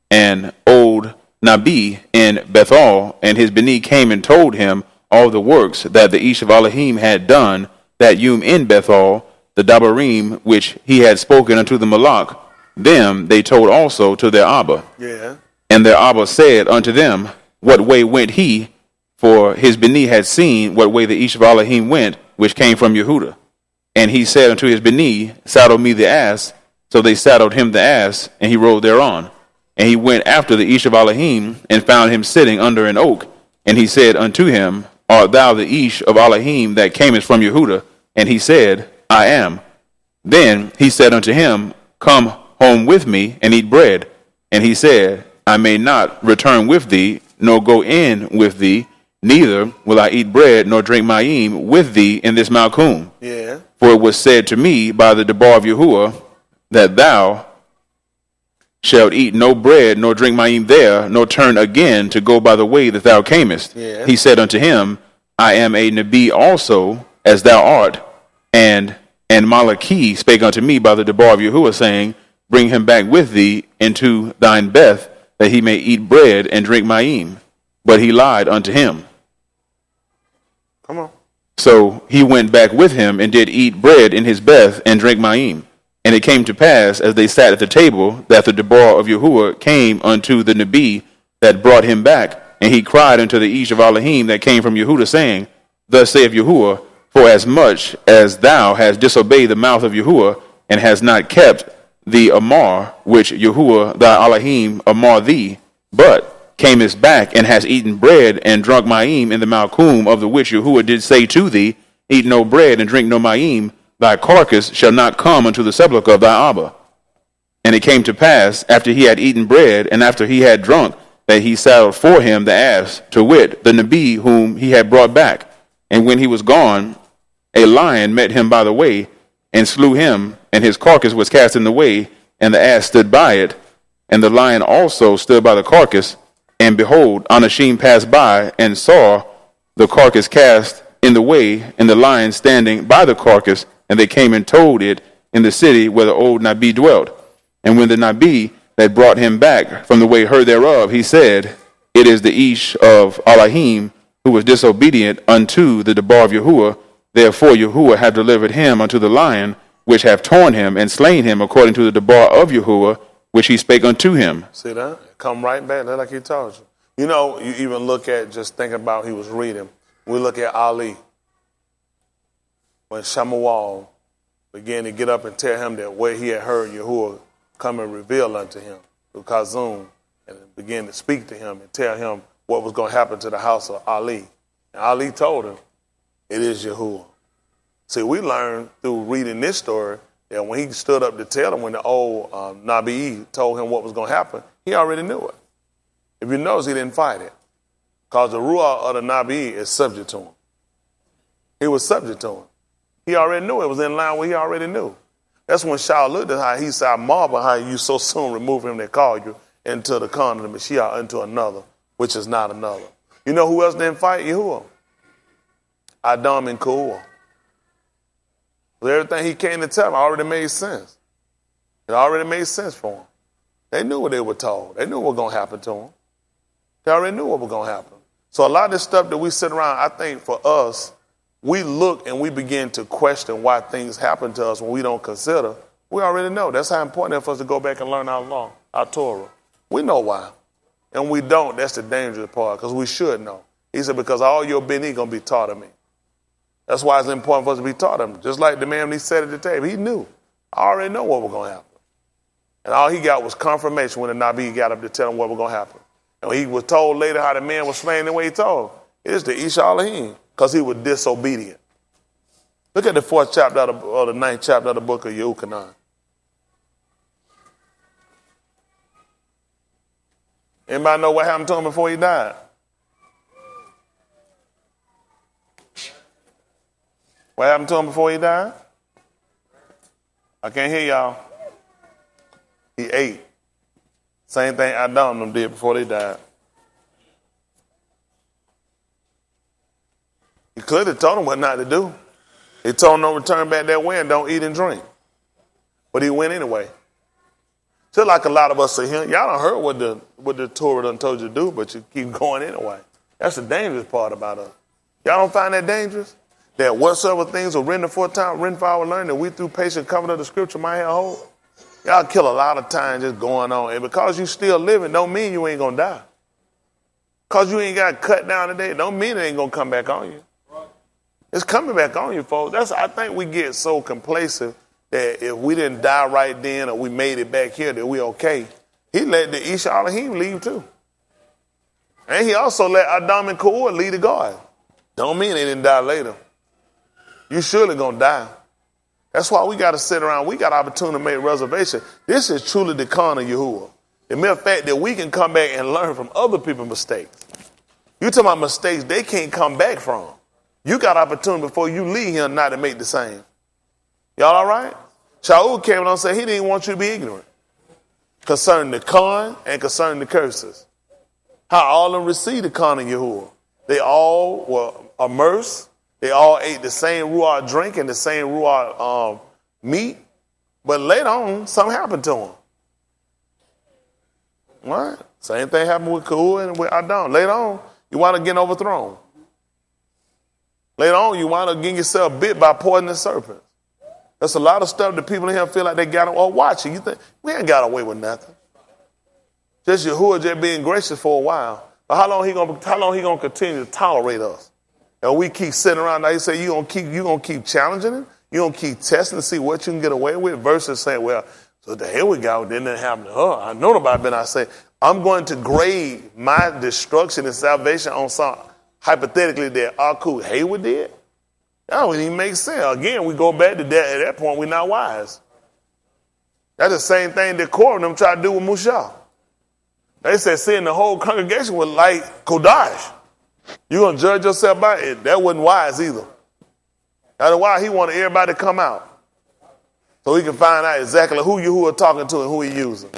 an old Nabi in Bethel, and his Beni came and told him all the works that the Ish of Elohim had done, that in Bethel, the Dabarim which he had spoken unto the Malach. Them they told also to their Abba. Yeah. And their Abba said unto them, What way went he? For his Beni had seen what way the Ish of Elohim went, which came from Yehuda. And he said unto his Beni, Saddle me the ass. So they saddled him the ass, and he rode thereon. And he went after the Ish of Elohim, and found him sitting under an oak. And he said unto him, Art thou the Ish of Elohim that camest from Yehuda? And he said, I am. Then he said unto him, Come home with me, and eat bread. And he said, I may not return with thee, nor go in with thee, neither will I eat bread nor drink ma'im with thee in this Malkum. Yeah. For it was said to me by the Debar of Yahuwah, that thou shalt eat no bread nor drink ma'im there, nor turn again to go by the way that thou camest. Yeah. He said unto him, I am a Nabi also, as thou art. And Malachi spake unto me by the Debar of Yahuwah, saying, Bring him back with thee into thine beth, that he may eat bread and drink ma'im. But he lied unto him. Come on. So he went back with him, and did eat bread in his beth, and drink ma'im. And it came to pass, as they sat at the table, that the Debar of Yahuwah came unto the Nabi that brought him back. And he cried unto the Ish of Elohim that came from Yehuda, saying, Thus saith Yahuwah, For as much as thou hast disobeyed the mouth of Yahuwah, and hast not kept the Amar, which Yahuwah thy Elohim amar thee, but camest back, and hast eaten bread and drunk ma'im in the Malkum, of the which Yahuwah did say to thee, Eat no bread and drink no ma'im, thy carcass shall not come unto the sepulchre of thy Abba. And it came to pass, after he had eaten bread, and after he had drunk, that he saddled for him the ass, to wit, the Nabi whom he had brought back. And when he was gone, a lion met him by the way, and slew him, and his carcass was cast in the way, and the ass stood by it, and the lion also stood by the carcass. And behold, Anashim passed by, and saw the carcass cast in the way, and the lion standing by the carcass, and they came and told it in the city where the old Nabi dwelt. And when the Nabi that brought him back from the way heard thereof, he said, It is the Ish of Elohim, who was disobedient unto the debar of Yahuwah. Therefore Yahuwah hath delivered him unto the lion, which hath torn him and slain him according to the debar of Yahuwah, which he spake unto him. See that? Come right back, like he told you. You know, you even look at, just thinking about he was reading, we look at Ali. When Shamuel began to get up and tell him that where he had heard Yahuwah come and reveal unto him through Kazum, and began to speak to him and tell him what was going to happen to the house of Ali. And Ali told him, it is Yahuwah. See, we learned through reading this story that when he stood up to tell him, when the old Nabi told him what was going to happen, he already knew it. If you notice, he didn't fight it, because the Ruach of the Nabi is subject to him. He was subject to him. He already knew it was in line with what he already knew. That's when Shaul looked at how he said, I marvel how you so soon remove him that called you into the Khan of the Mashiach, into another, which is not another. You know who else didn't fight? Yahuwah. Adam and Ka'ua. Everything he came to tell them already made sense. It already made sense for them. They knew what they were told. They knew what was going to happen to them. They already knew what was going to happen. So a lot of this stuff that we sit around, I think for us, we look and we begin to question why things happen to us when we don't consider. We already know. That's how important it is for us to go back and learn our law, our Torah. We know why. And we don't. That's the dangerous part, because we should know. He said, because all your Beni going to be taught of me. That's why it's important for us to be taught of him. Just like the man when he sat at the table, he knew. I already know what was going to happen. And all he got was confirmation when the Nabi got up to tell him what was going to happen. And when he was told later how the man was slain the way he told, it is the Ish Elohim, because he was disobedient. Look at the 4th chapter or the 9th chapter of the book of Yehukanan. Anybody know what happened to him before he died? What happened to him before he died? I can't hear y'all. He ate. Same thing Adam and them did before they died. He clearly told him what not to do. He told him don't return back that way and don't eat and drink. But he went anyway. Just like a lot of us are here. Y'all done heard what the Torah done told you to do, but you keep going anyway. That's the dangerous part about us. Y'all don't find that dangerous? That whatsoever things were written aforetime, written for our learning, that we through patient covenant of the scripture might have hope. Y'all kill a lot of time just going on. And because you still living, don't mean you ain't going to die. Because you ain't got cut down today, don't mean it ain't going to come back on you. It's coming back on you, folks. I think we get so complacent that if we didn't die right then or we made it back here, that we okay. He let the Ish Elohim leave too. And he also let Adam and Ka'ua lead the guard. Don't mean they didn't die later. You surely going to die. That's why we got to sit around. We got opportunity to make reservation. This is truly the Khan of Yahuwah. The mere fact that we can come back and learn from other people's mistakes. You talking about mistakes they can't come back from. You got opportunity before you leave here not to make the same. Y'all all right? Shaul came on and said he didn't want you to be ignorant concerning the Khan and concerning the curses. How all of them received the Khan of Yahuwah. They all were immersed. They all ate the same ruach drink and the same ruach meat. But later on, something happened to them. All right? Same thing happened with Ka'ua and with Adam. Later on, you wind up getting overthrown. Later on, you wind up getting yourself bit by poisonous serpents. There's a lot of stuff that people in here feel like they got away. Watch it. You think, we ain't got away with nothing. Just Yahuwah just being gracious for a while. But how long he gonna continue to tolerate us? And we keep sitting around. Now you say you gonna keep challenging him. You gonna keep testing to see what you can get away with. Versus saying, well, so here we go. Didn't happen to her. I know about it. I say I'm going to grade my destruction and salvation on some hypothetically that Aku Hayward did. That don't even make sense. Again, we go back to that. At that point, we're not wise. That's the same thing that Korah and them tried to do with Mushah. They said seeing the whole congregation was like Kodash. You going to judge yourself by it? That wasn't wise either. That's why he wanted everybody to come out, so he can find out exactly who you are talking to and who he using.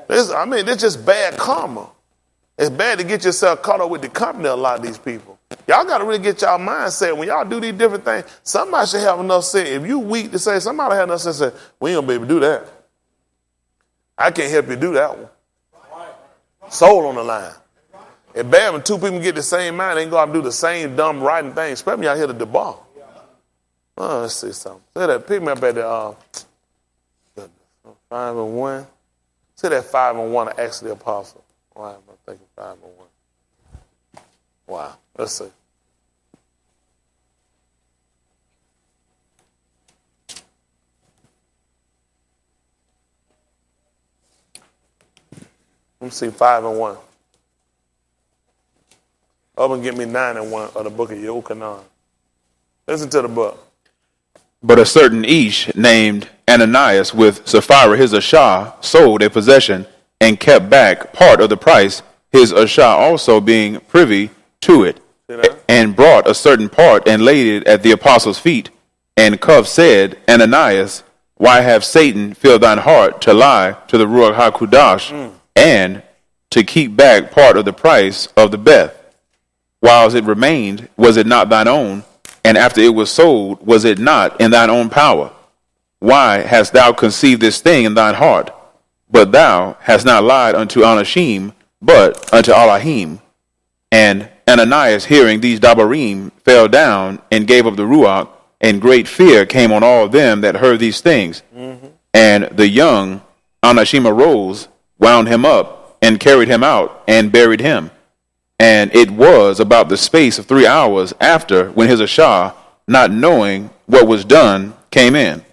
It's just bad karma. It's bad to get yourself caught up with the company of a lot of these people. Y'all got to really get y'all mindset. When y'all do these different things, somebody should have enough sense. If you weak to say, somebody have enough sense to say, we ain't going to be able to do that. I can't help you do that one. Soul on the line. It's bad when two people get the same mind, they ain't going to do the same dumb writing thing, especially when y'all hear the debauch. Oh, let's see something. Say that, pick me up at the 5 and 1. Say that 5 and 1 of Acts of the Apostle. Why am I thinking 5 and 1? Wow. Let's see. Let me see 5 and 1. Up and get me 9 and 1 of the book of Yochanan. Listen to the book. But a certain Ish named Ananias with Sapphira his Ashah sold a possession and kept back part of the price, his Ashah also being privy to it, and brought a certain part and laid it at the apostles' feet. And Cuff said, Ananias, why have Satan filled thine heart to lie to the Ruach HaKodesh and to keep back part of the price of the Beth? Whiles it remained, was it not thine own? And after it was sold, was it not in thine own power? Why hast thou conceived this thing in thine heart? But thou hast not lied unto Anashim, but unto Elohim. And Ananias, hearing these Dabarim, fell down and gave up the Ruach, and great fear came on all them that heard these things. And the young Anashim arose, wound him up, and carried him out, and buried him. And it was about the space of 3 hours after when his Ashah, not knowing what was done, came in.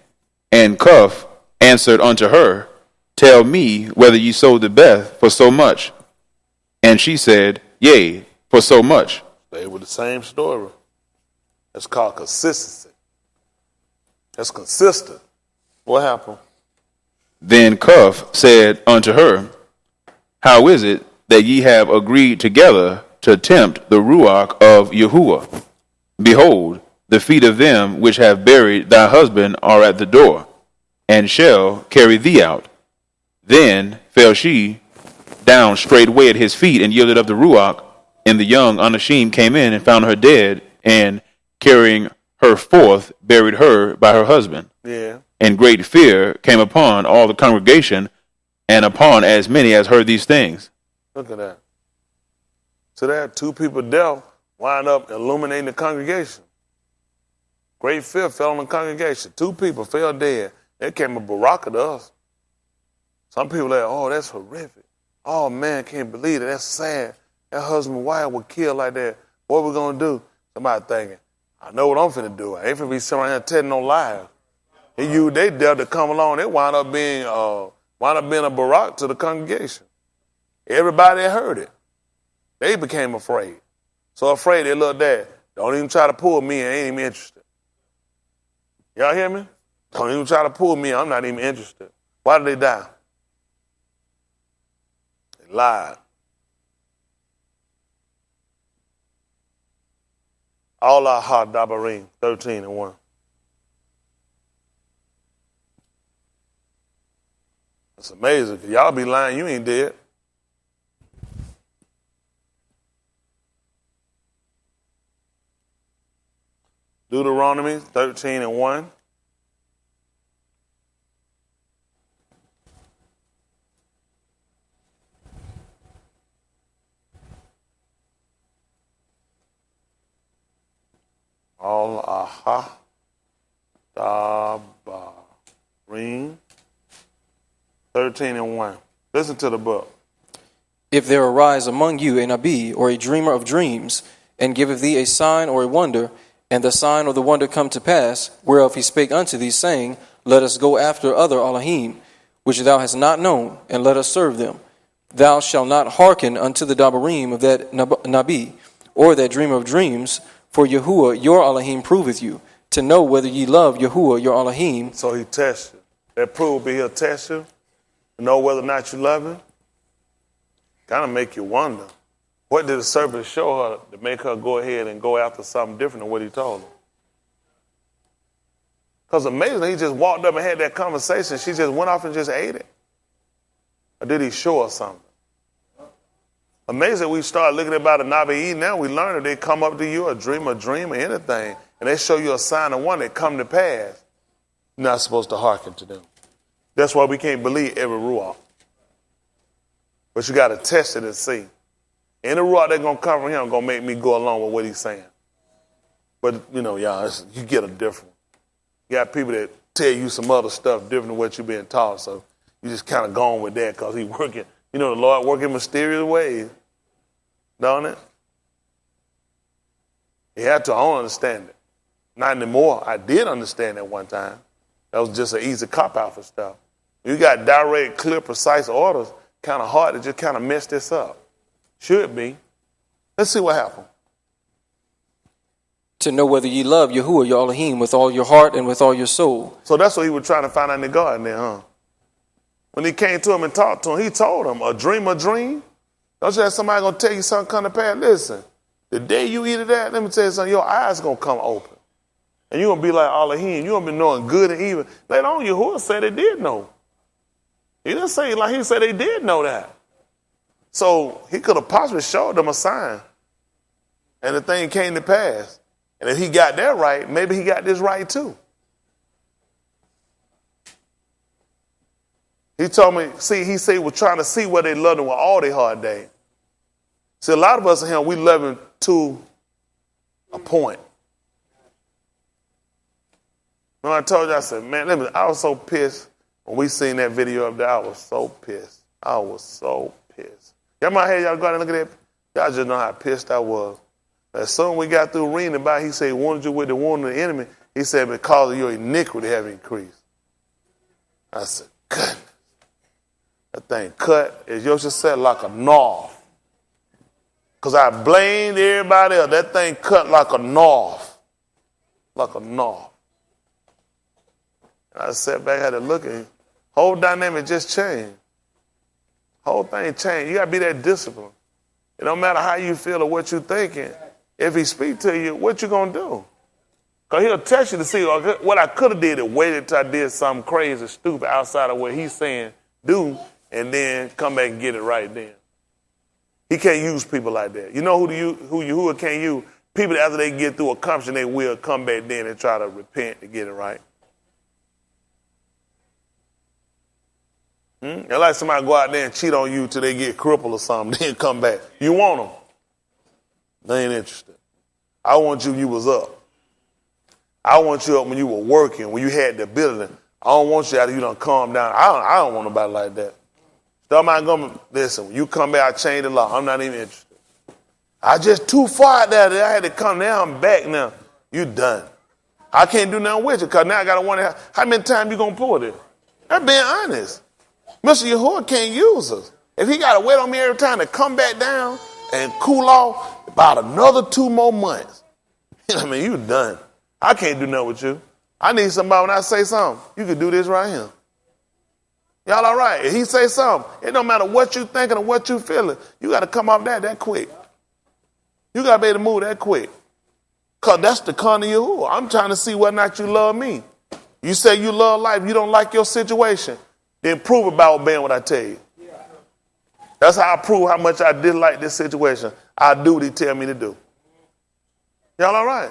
And Cuff answered unto her, Tell me whether ye sold the Beth for so much. And she said, Yea, for so much. They were the same story. That's called consistency. That's consistent. What happened? Then Cuff said unto her, How is it that ye have agreed together to tempt the Ruach of Yahuwah? Behold, the feet of them which have buried thy husband are at the door, and shall carry thee out. Then fell she down straightway at his feet, and yielded up the Ruach. And the young Anashim came in and found her dead, and carrying her forth, buried her by her husband. Yeah. And great fear came upon all the congregation, and upon as many as heard these things. Look at that. So there, 2 people dead wind up illuminating the congregation. Great fear fell on the congregation. 2 people fell dead. It came a baraka to us. Some people are like, oh, that's horrific. Oh, man, can't believe it. That's sad. That husband and wife were killed like that. What we going to do? Somebody thinking, I know what I'm finna do. I ain't finna be sitting around here telling no lies. They dare to come along. They wind up being a barak to the congregation. Everybody that heard it, they became afraid. So afraid they looked at, don't even try to pull me, I ain't even interested. Y'all hear me? Don't even try to pull me, I'm not even interested. Why did they die? They lied. Allah Ha-Dabarim, 13 and 1. It's amazing, because y'all be lying, you ain't dead. Deuteronomy 13 and 1. Al-Aha Dabarim 13 and 1. Listen to the book. If there arise among you a Nabi or a dreamer of dreams, and giveth thee a sign or a wonder, and the sign or the wonder come to pass, whereof he spake unto thee, saying, Let us go after other Elohim, which thou hast not known, and let us serve them. Thou shalt not hearken unto the Dabarim of that Nabi, or that dreamer of dreams, for Yahuwah your Elohim proveth you, to know whether ye love Yahuwah your Elohim. So he tests you. That proof will be he'll test you to know whether or not you love him. kind of make you wonder, what did the serpent show her to make her go ahead and go after something different than what he told her? Because amazingly, he just walked up and had that conversation. She just went off and just ate it. Or did he show her something? Amazing, we start looking about the Nabi now, we learn that they come up to you, a dream, or anything, and they show you a sign of one that come to pass. You're not supposed to hearken to them. That's why we can't believe every ruach. But you got to test it and see. Any ruach that's going to come from him going to make me go along with what he's saying. But, y'all, you get a different. You got people that tell you some other stuff different than what you've been taught, so you just kind of go on with that because he's working. The Lord working in mysterious ways. Don't it? He had to. I don't understand it. Not anymore. I did understand it one time. That was just an easy cop-out for stuff. You got direct, clear, precise orders, kind of hard to just kind of mess this up. Should be. Let's see what happened. To know whether ye love Yahuwah your Elohim with all your heart and with all your soul. So that's what he was trying to find out in the garden there, huh? When he came to him and talked to him, he told him, a dream. Don't you have somebody going to tell you something come to pass? Listen, the day you eat of that, let me tell you something, your eyes going to come open. And you're going to be like Elohim. You're going to be knowing good and evil. Later on, Yahuwah said they did know. He didn't say it like he said they did know that. So he could have possibly showed them a sign. And the thing came to pass. And if he got that right, maybe he got this right too. He told me, he said he was trying to see where they loved him with all their hard days. See, a lot of us in here, we love him to a point. When I told you, I said, man, I was so pissed when we seen that video up there. I was so pissed. Y'all might have y'all go out and look at that. Y'all just know how pissed I was. As soon as we got through reading about it, he said he wanted you with the wound of the enemy. He said because of your iniquity have increased. I said, goodness. That thing cut, as Yosha said, like a knife. Because I blamed everybody else. That thing cut like a knife. Like a knife. And I sat back, had to look at him. Whole dynamic just changed. Whole thing changed. You got to be that disciplined. It don't matter how you feel or what you're thinking. If he speak to you, what you going to do? Because he'll test you to see what I could have did is waited till I did something crazy, stupid, outside of what he's saying do, and then come back and get it right then. He can't use people like that. You know who can't use? People that after they get through accomplishing, they will come back then and try to repent to get it right. It's like somebody go out there and cheat on you till they get crippled or something, then come back. You want them. They ain't interested. I want you was up. I want you up when you were working, when you had the ability. I don't want you after you done calm down. I don't want nobody like that. Somebody gonna listen, when you come back, I change the law. I'm not even interested. I just too far out there that I had to come. Now I'm back now. You done. I can't do nothing with you because now I got to wonder how many times you going to pull this. That's being honest. Mr. Yahuwah can't use us. If he got to wait on me every time to come back down and cool off about another 2 more months, you done. I can't do nothing with you. I need somebody when I say something. You can do this right here. Y'all all right? If he say something, it don't matter what you thinking or what you feeling. You got to come off that quick. You got to be able to move that quick. Because that's the kind of Yahuwah. I'm trying to see whether or not you love me. You say you love life, you don't like your situation, then prove it by obeying what I tell you. That's how I prove how much I didn't like this situation. I do what he tell me to do. Y'all all right?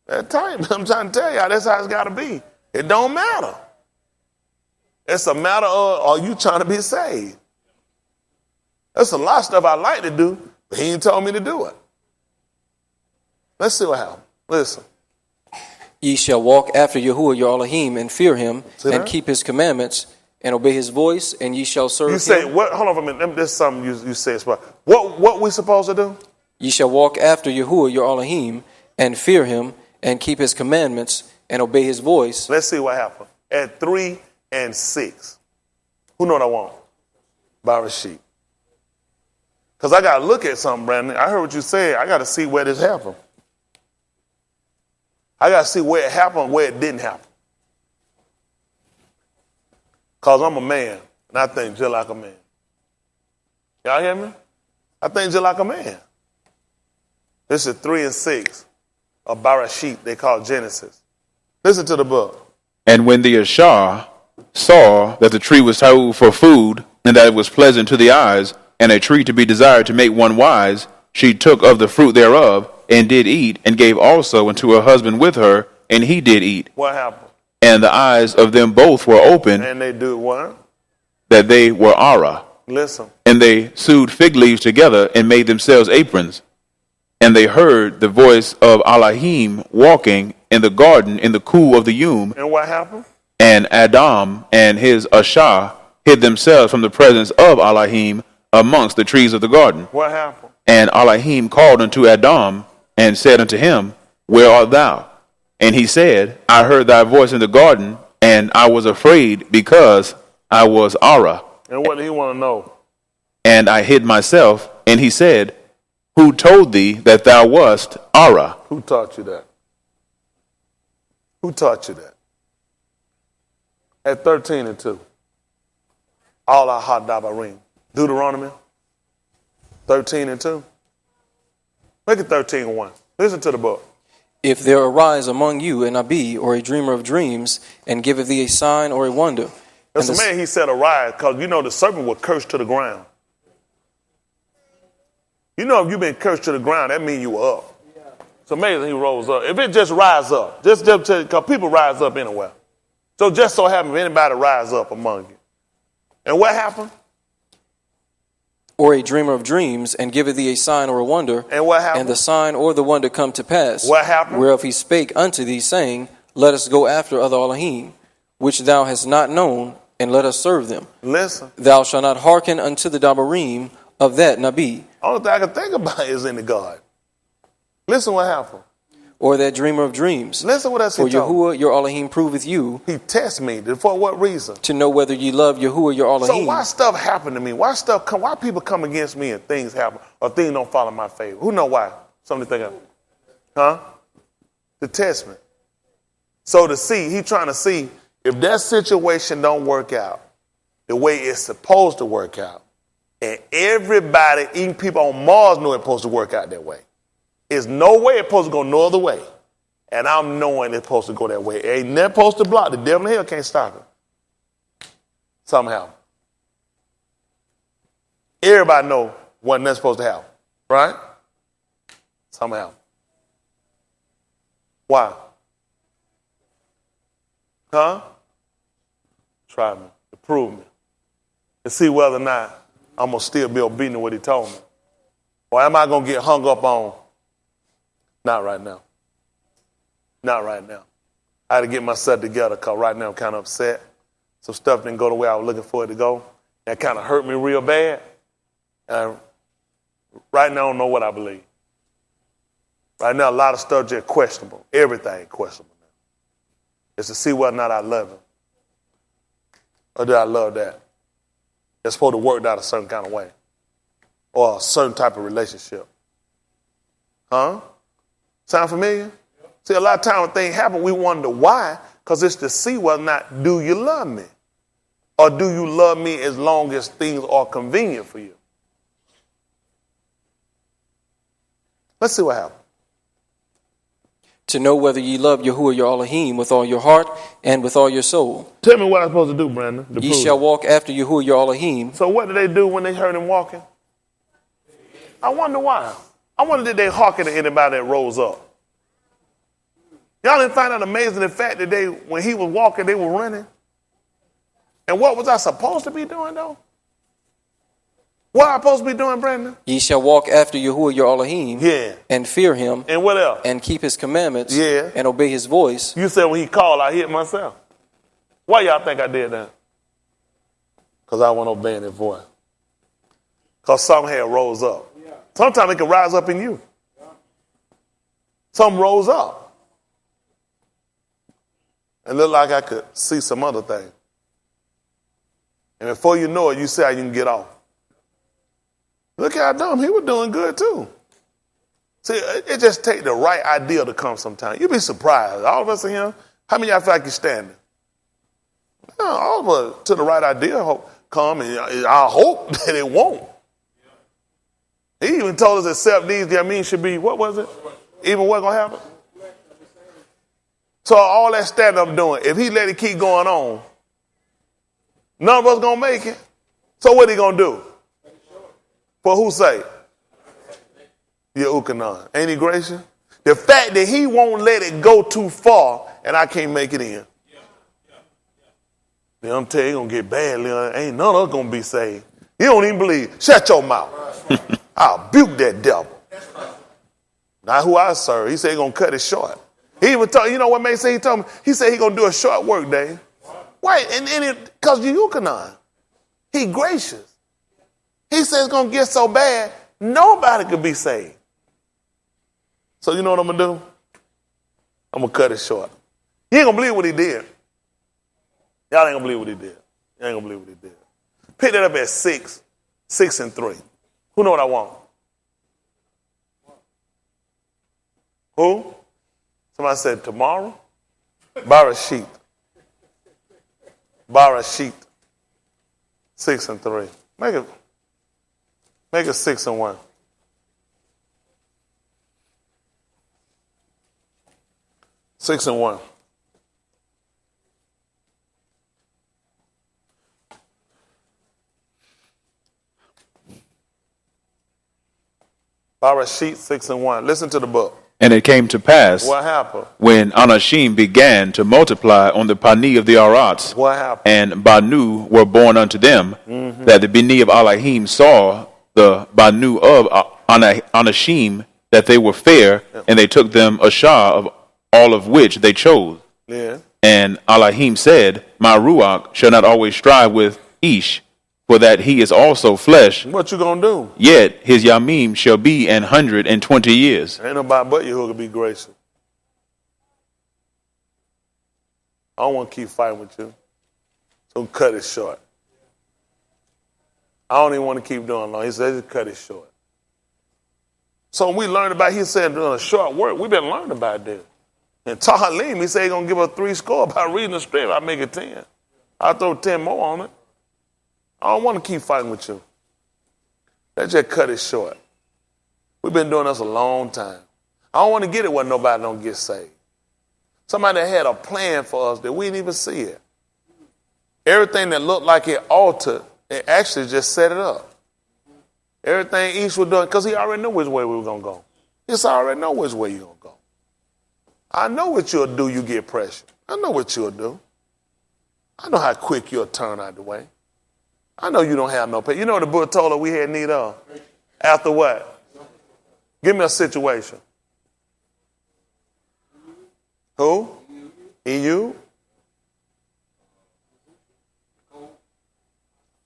That time, I'm trying to tell y'all, that's how it's got to be. It don't matter. It's a matter of, are you trying to be saved? There's a lot of stuff I like to do, but he ain't told me to do it. Let's see what happens. Listen. Ye shall walk after Yahuwah your Elohim and fear him and keep his commandments and obey his voice, and ye shall serve him. You say, what? Hold on for a minute. There's something you said. What we supposed to do? Ye shall walk after Yahuwah your Elohim and fear him and keep his commandments and obey his voice. Let's see what happened. At 3 and 6. Who know what I want? Barashit. Because I got to look at something, Brandon. I heard what you said. I got to see where this happened. I got to see where it happened, where it didn't happen. Because I'm a man, and I think just like a man. Y'all hear me? I think just like a man. This is 3 and 6 of Bereshit. They call Genesis. Listen to the book. And when the Ashah saw that the tree was told for food, and that it was pleasant to the eyes, and a tree to be desired to make one wise, she took of the fruit thereof, and did eat, and gave also unto her husband with her, and he did eat. What happened? And the eyes of them both were open, And they do what? that they were Ara. Listen. And they sewed fig leaves together, and made themselves aprons. And they heard the voice of Elohim walking in the garden in the cool of the Yum. And what happened? And Adam and his Ashah hid themselves from the presence of Elohim amongst the trees of the garden. What happened? And Elohim called unto Adam and said unto him, Where art thou? And he said, I heard thy voice in the garden, and I was afraid because I was Ara. And what do he want to know? And I hid myself. And he said, Who told thee that thou wast Ara? Who taught you that? Who taught you that? At 13 and 2. All our hot dabarim. Deuteronomy 13 and 2. Make it 13 and 1. Listen to the book. If there arise among you an Abi, or a dreamer of dreams, and giveth thee a sign or a wonder. That's the man he said arise, because you know the serpent will curse to the ground. You know if you've been cursed to the ground, that means you were up. It's amazing he rose up. If it just rise up, just because people rise up anywhere. So just so happens if anybody rise up among you. And what happened? Or a dreamer of dreams, and giveth thee a sign or a wonder. And what happened? And the sign or the wonder come to pass. What happened? Whereof he spake unto thee, saying, Let us go after other Elohim, which thou hast not known, and let us serve them. Listen. Thou shalt not hearken unto the dabarim of that Nabi, Only thing I can think about is in the God. Listen what happened. or that dreamer of dreams. Listen what else he For told me. Yahuwah your Elohim proveth you He tests me. For what reason? to know whether ye love Yahuwah your So Elohim. why stuff happen to me? Why people come against me and things happen or things don't fall in my favor? Who know why? Somebody think of it. Huh? To test me. So to see, he trying to see if that situation don't work out the way it's supposed to work out. And everybody, even people on Mars, know it's supposed to work out that way. There's no way it's supposed to go no other way. And I'm knowing it's supposed to go that way. It ain't never supposed to block. The devil in hell can't stop it. Somehow. Everybody know wasn't that supposed to happen. Right? Somehow. Why? Huh? Try me. To prove me. To see whether or not I'm going to still be obedient to what he told me. Or am I going to get hung up on? Not right now. Not right now. I had to get myself together because right now I'm kind of upset. Some stuff didn't go the way I was looking for it to go. That kind of hurt me real bad. And right now I don't know what I believe. Right now a lot of stuff just questionable. Everything questionable now. It's to see whether or not I love him. Or do I love that? It's supposed to work out a certain kind of way. Or a certain type of relationship. Huh? Sound familiar? See, a lot of times when things happen, we wonder why, because it's to see whether or not do you love me? Or do you love me as long as things are convenient for you? Let's see what happens. To know whether ye love Yahuwah your Elohim with all your heart and with all your soul. Tell me what I'm supposed to do, Brandon. Ye shall walk after Yahuwah your Elohim. So what did they do when they heard him walking? I wonder why. I wonder did they hearken to anybody that rose up? Y'all didn't find out amazing the fact that when he was walking, they were running. And what was I supposed to be doing, though? What am I supposed to be doing, Brandon? Ye shall walk after Yahuwah your Elohim. Yeah. And fear him. And what else? And keep his commandments. Yeah. And obey his voice. You said when he called, I hit myself. Why y'all think I did that? Because I wasn't obeying his voice. Because something had rose up. Sometimes it can rise up in you. Something rose up. And looked like I could see some other thing. And before you know it, you say you can get off. Look how dumb. He was doing good too. See, it just takes the right idea to come sometimes. You'd be surprised. All of us in here, how many of y'all feel like you're standing? No, all of us to the right idea come, and I hope that it won't. He even told us except these, should be, what was it? Even what going to happen? So all that standing up doing, if he let it keep going on, none of us going to make it. So what he going to do? For whose sake? Yehukanan. Ain't he gracious? The fact that he won't let it go too far and I can't make it in. Then I'm telling you, going to get bad. Ain't none of us going to be saved. You don't even believe. Shut your mouth. I'll buke that devil. Not who I serve. He said he's going to cut it short. He even told, you know what Mason, he told me? He said he's going to do a short work day. Why? Because Yehukanan. He gracious. He said it's going to get so bad, nobody could be saved. So you know what I'm going to do? I'm going to cut it short. You ain't going to believe what he did. Y'all ain't going to believe what he did. You ain't going to believe what he did. Pick that up at 6 and 3. Who know what I want? Who? Somebody said tomorrow? Barashit. Barashit. 6 and 3. Make it 6 and 1. Six and 1. Barashit 6 and 1. Listen to the book. And it came to pass, What happened? when Anashim began to multiply on the Pani of the Arats, What happened? and Banu were born unto them, that the Beni of Elohim saw the Banu of Anashim, that they were fair, and they took them a shah of all of which they chose. Yeah. And Elohim said, my Ruach shall not always strive with Ish, for that he is also flesh, What you gonna do? yet his Yamim shall be 120 years. Ain't nobody but you who can be gracious. I don't want to keep fighting with you. So cut it short. I don't even want to keep doing long. He said, just cut it short. So when we learned about, he said, doing a short work, we've been learning about this. And Tahalim, he said he's going to give us 3 score by reading the script. I make it 10. I'll throw 10 more on it. I don't want to keep fighting with you. Let's just cut it short. We've been doing this a long time. I don't want to get it where nobody don't get saved. Somebody had a plan for us that we didn't even see it. Everything that looked like it altered, it actually just set it up. Everything East was doing, because he already knew which way we were going to go. He already know which way you're going to go. I know what you'll do, you get pressure. I know what you'll do. I know how quick you'll turn out the way. I know you don't have no pay. You know what the book told her we had need of? After what? Give me a situation. Who? EU?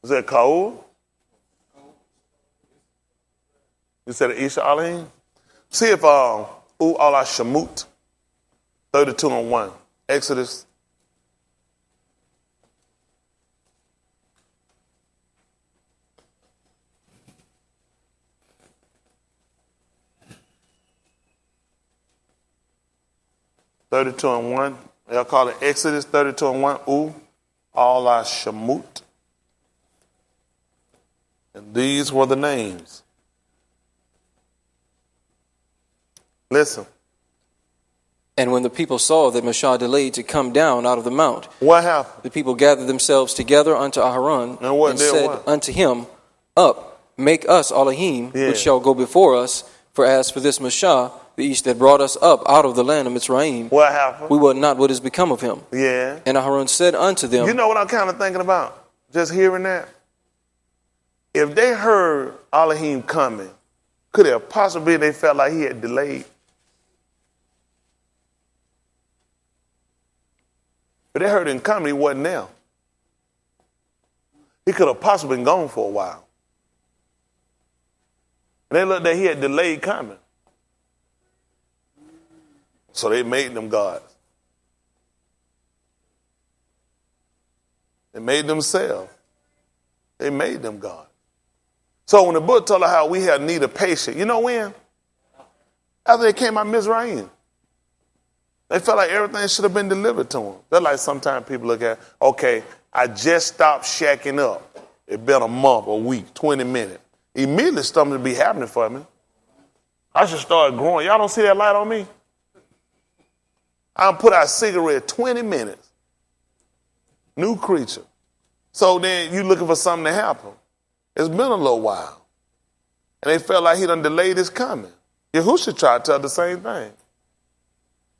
Is that Kaul? You said Isha Alim? See if Allah Shamut 32 and 1. Exodus. (32 and 1). They'll call it Exodus 32 and 1. Allah Shamut. And these were the names. Listen. And when the people saw that Mashah delayed to come down out of the mount, What happened? the people gathered themselves together unto Aharon And what and did said what? unto him, Up, make us Elohim, Yeah. which shall go before us. For as for this Mashah, the Ish that brought us up out of the land of Mitzrayim, What happened? we wot not what is become of him. Yeah. And Aharon said unto them, You know what I'm kind of thinking about? Just hearing that? If they heard Elohim coming, could it possibly they felt like he had delayed? But they heard him coming, he wasn't there. He could have possibly been gone for a while. And they looked that he had delayed coming. So they made them gods. They made themselves. They made them gods. So when the book told us how we had need of patience, you know when? After they came out of Mizraim. They felt like everything should have been delivered to them. That's like sometimes people look at, okay, I just stopped shacking up. It's been a month, a week, 20 minutes. Immediately something to be happening for me. I should start growing. Y'all don't see that light on me? I'll put out a cigarette 20 minutes. New creature. So then you looking for something to happen. It's been a little while. And they felt like he done delayed his coming. Yahushua tried to tell the same thing.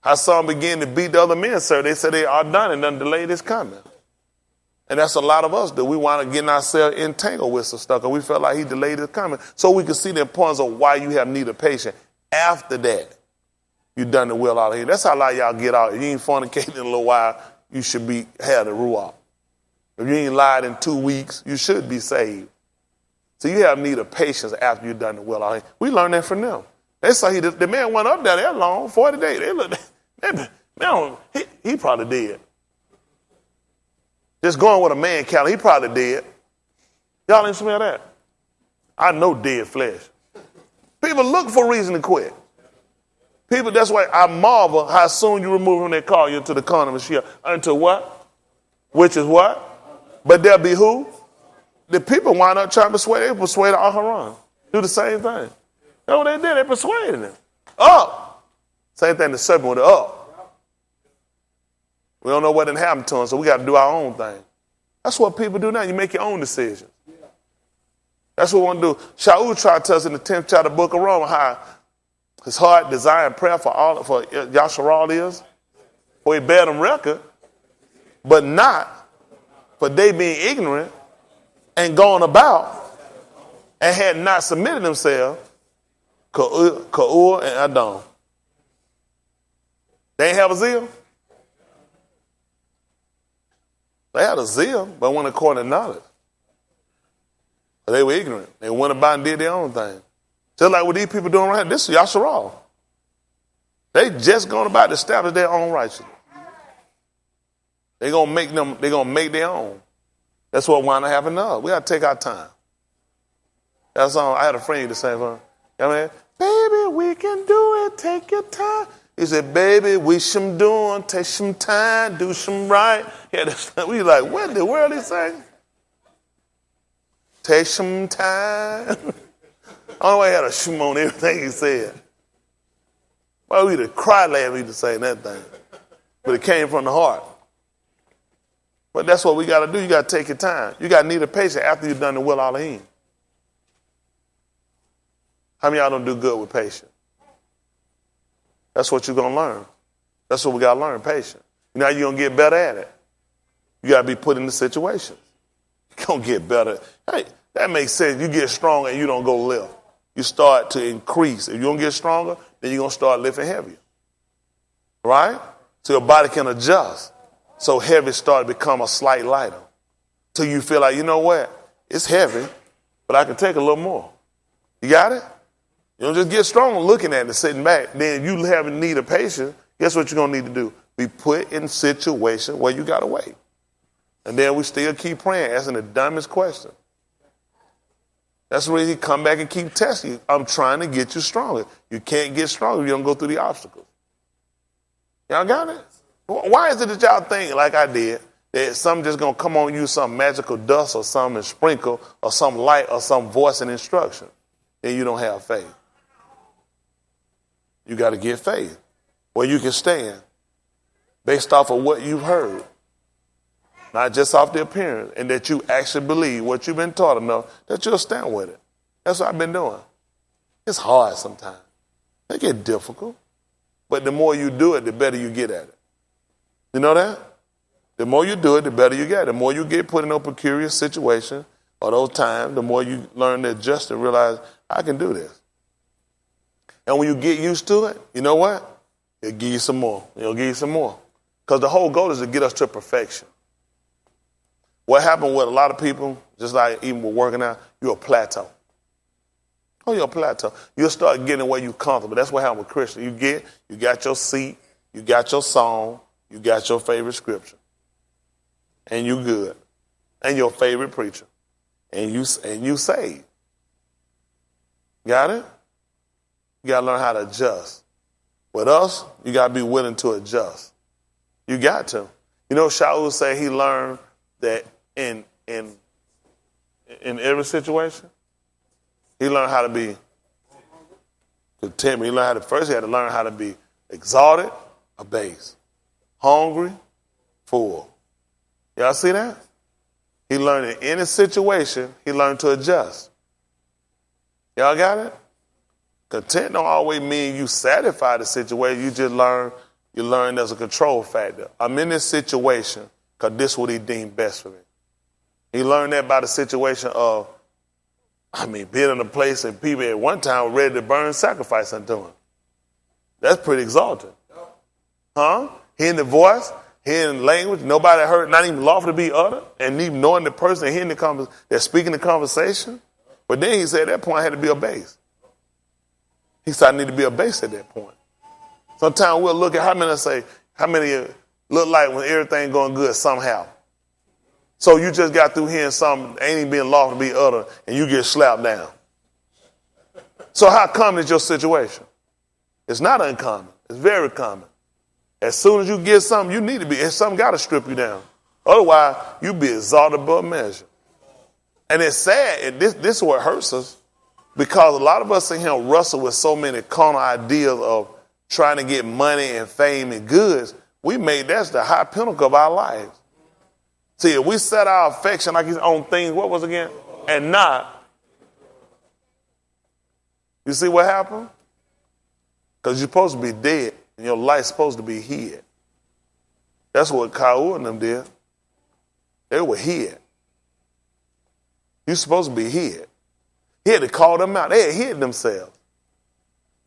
How some began to beat the other men, sir. They said they are done and done delayed his coming. And that's a lot of us that we want to get ourselves entangled with some stuff because we felt like he delayed his coming. So we can see the importance of why you have need of patience. After that, you done the will out of here. That's how a lot of y'all get out. If you ain't fornicating in a little while, you should have the ruach. If you ain't lied in 2 weeks, you should be saved. So you have need of patience after you've done the will out of here. We learned that from them. They saw the man went up there that long, 40 days. They looked, he probably dead. Just going with a man calendar, he probably dead. Y'all ain't smell that? I know dead flesh. People look for reason to quit. People, that's why I marvel how soon you remove them, they call you to the corner of Mashiach. Unto what? Which is what? But there'll be who? The people wind up trying to persuade. They persuaded Aharon. Do the same thing. That's what they did. They persuaded him. Up. Same thing the serpent with the up. We don't know what didn't happen to him, so we got to do our own thing. That's what people do now. You make your own decisions. That's what we want to do. Shaul tried to tell us in the 10th chapter of the book of Romans how his heart, desire, and prayer for Yasharal is, for he bear them record, but not for they being ignorant and going about and had not submitted themselves, Ka'ur and Adon. They ain't have a zeal. They had a zeal, but went according to knowledge. But they were ignorant. They went about and did their own thing. Just like what these people doing right here. This is Yasharal. They just going about to establish their own righteousness. They're gonna make their own. That's what wind up happening to us. We gotta take our time. That's all. I had a friend who say, you know, man, baby, we can do it, take your time. He said, baby, we some doing, take some time, do some right. Yeah, we like, what in the world is he saying? Take some time. I don't know why he had a shum on everything he said. Well, we'd have cried laughing to say that thing. But it came from the heart. But that's what we got to do. You got to take your time. You got to need a patience after you've done the will of Elohim. How many of y'all don't do good with patience? That's what you're going to learn. That's what we got to learn, patience. You know how you're going to get better at it? You got to be put in the situation. You're going to get better. Hey, that makes sense. You get stronger and you don't go lift. You start to increase. If you don't get stronger, then you're going to start lifting heavier. Right? So your body can adjust. So heavy start to become a slight lighter. Till you feel like, you know what? It's heavy, but I can take a little more. You got it? You don't just get stronger looking at it and sitting back. Then you have a need of patience. Guess what you're going to need to do? Be put in situations where you got to wait. And then we still keep praying, asking the dumbest question. That's where he come back and keep testing you. I'm trying to get you stronger. You can't get stronger if you don't go through the obstacles. Y'all got it? Why is it that y'all think, like I did, that something just going to come on you, some magical dust or something and sprinkle or some light or some voice and instruction, and you don't have faith? You got to get faith where you can stand based off of what you've heard, not just off the appearance, and that you actually believe what you've been taught enough that you'll stand with it. That's what I've been doing. It's hard sometimes. It get difficult. But the more you do it, the better you get at it. You know that? The more you do it, the better you get. The more you get put in a precarious situation or those times, the more you learn to adjust and realize, I can do this. And when you get used to it, you know what? It'll give you some more. It'll give you some more. Because the whole goal is to get us to perfection. What happened with a lot of people, just like even with working out, you're a plateau. Oh, you're a plateau. You'll start getting where you're comfortable. That's what happened with Christians. You got your seat, you got your song, you got your favorite scripture. And you good. And your favorite preacher. And you saved. Got it? You got to learn how to adjust. With us, you got to be willing to adjust. You got to. You know, Shaul said he learned that in every situation, He learned how to be content. He learned first he had to learn how to be exalted, abased, hungry, full. Y'all see that? He learned in any situation, he learned to adjust. Y'all got it? Content don't always mean you satisfy the situation. You just you learn there's a control factor. I'm in this situation because this is what he deemed best for me. He learned that by the situation of, being in a place and people at one time were ready to burn sacrifice unto him. That's pretty exalted. Huh? Hearing the voice, hearing language, nobody heard, not even lawful to be uttered, and even knowing the person hearing that's speaking the conversation. But then he said at that point I had to be abased. He said I need to be abased at that point. Sometimes we'll look at how many look like when everything going good somehow. So you just got through hearing something ain't even being lawful to be uttered, and you get slapped down. So how common is your situation? It's not uncommon. It's very common. As soon as you get something, you need to be, something got to strip you down. Otherwise, you be exalted above measure. And it's sad, and this is what hurts us, because a lot of us in here wrestle with so many carnal ideas of trying to get money and fame and goods. We made that's the high pinnacle of our lives. See, if we set our affection like he's on things, what was it again? And not. You see what happened? Because you're supposed to be dead, and your life's supposed to be hid. That's what Kaur and them did. They were hid. You're supposed to be hid. He had to call them out. They had hid themselves.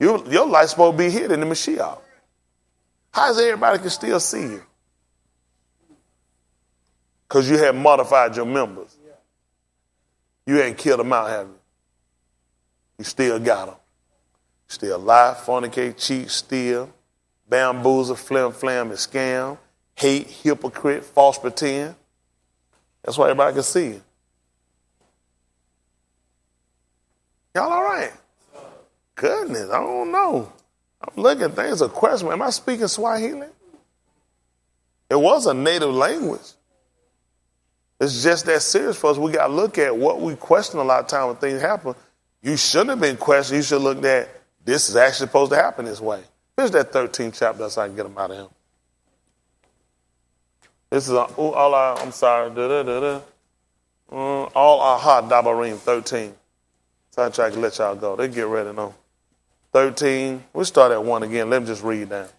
Your life's supposed to be hid in the Mashiach. How is everybody can still see you? Because you had modified your members. You ain't killed them out, have you? You still got them. Still lie, fornicate, cheat, steal, bamboozle, flim, and scam, hate, hypocrite, false pretend. That's why everybody can see you. Y'all all right? Goodness, I don't know. I'm looking, things a question. Am I speaking Swahili? It was a native language. It's just that serious for us. We got to look at what we question a lot of times when things happen. You shouldn't have been questioned. You should look at this is actually supposed to happen this way. Finish that 13th chapter so I can get them out of him. This is all our, I'm sorry, all our hot Dabarim 13. So I try to let y'all go. They get ready now. 13. We'll start at 1 again. Let me just read that.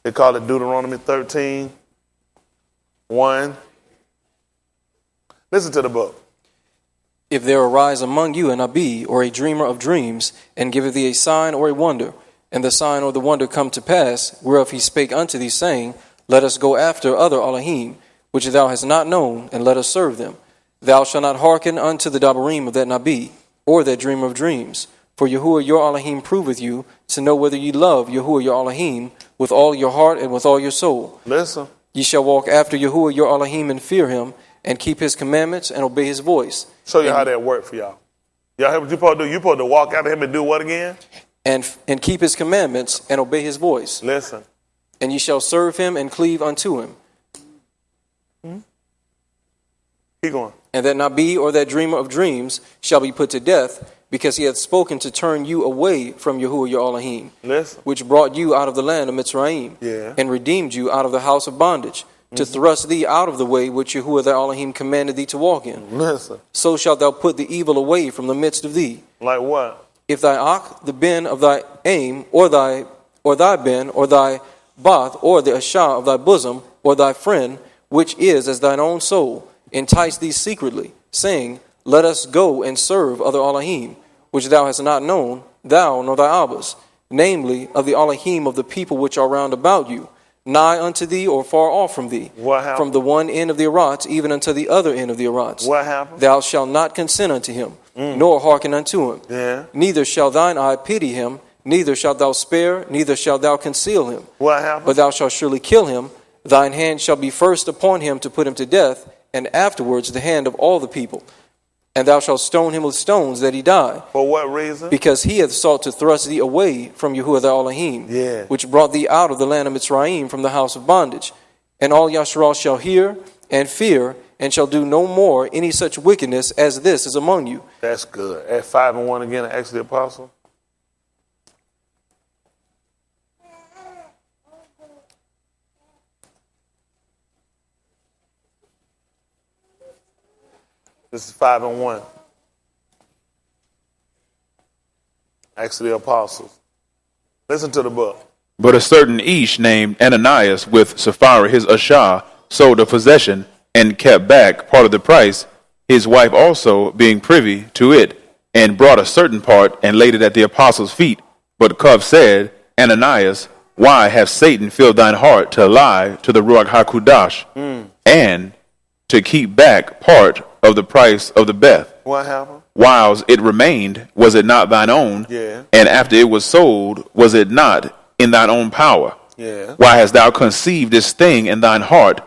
They call it Deuteronomy 13. 1. Listen to the book. If there arise among you an Abi, or a dreamer of dreams, and giveth thee a sign or a wonder, and the sign or the wonder come to pass, whereof he spake unto thee, saying, Let us go after other Elohim, which thou hast not known, and let us serve them. Thou shalt not hearken unto the Dabarim of that Nabi, or that dreamer of dreams. For Yahuwah your Elohim proveth you, to know whether ye love Yahuwah your Elohim, with all your heart and with all your soul. Listen. Ye shall walk after Yahuwah your Elohim, and fear him, and keep his commandments, and obey his voice. Show you how that worked for y'all. Y'all hear what you're supposed to do? You're supposed to walk after him and do what again? And keep his commandments, and obey his voice. Listen. And ye shall serve him, and cleave unto him. Keep going. And that Nabi, or that dreamer of dreams, shall be put to death, because he hath spoken to turn you away from Yahuwah your Elohim, Listen. which brought you out of the land of Mitzrayim, and redeemed you out of the house of bondage, to thrust thee out of the way which Yahuwah thy Elohim commanded thee to walk in. Listen. So shalt thou put the evil away from the midst of thee. Like what? If thy Ak, the bin of thy aim, or thy bin, or thy Bath, or the Ashah of thy bosom, or thy friend, which is as thine own soul, entice thee secretly, saying, Let us go and serve other Elohim, which thou hast not known, thou nor thy Abbas, namely of the Elohim of the people which are round about you, nigh unto thee or far off from thee. What happened? From the one end of the Arats even unto the other end of the Arats. What happened? Thou shalt not consent unto him, nor hearken unto him. Yeah. Neither shall thine eye pity him, neither shalt thou spare, neither shalt thou conceal him. What happened? But thou shalt surely kill him. Thine hand shall be first upon him to put him to death, and afterwards the hand of all the people. And thou shalt stone him with stones that he die. For what reason? Because he hath sought to thrust thee away from Yahuwah thy Elohim, which brought thee out of the land of Mitzrayim from the house of bondage. And all Yasharal shall hear and fear, and shall do no more any such wickedness as this is among you. That's good. At 5:1 again, in Acts of the Apostle. This is 5:1. Acts of the Apostles. Listen to the book. But a certain Ish named Ananias with Sapphira his Ashah sold a possession and kept back part of the price, his wife also being privy to it, and brought a certain part and laid it at the apostles' feet. But Cov said, Ananias, why hath Satan filled thine heart to lie to the Ruach HaKodesh and to keep back part of the price of the Beth? What happened? Whiles it remained, was it not thine own? Yeah. And after it was sold, was it not in thine own power? Yeah. Why hast thou conceived this thing in thine heart?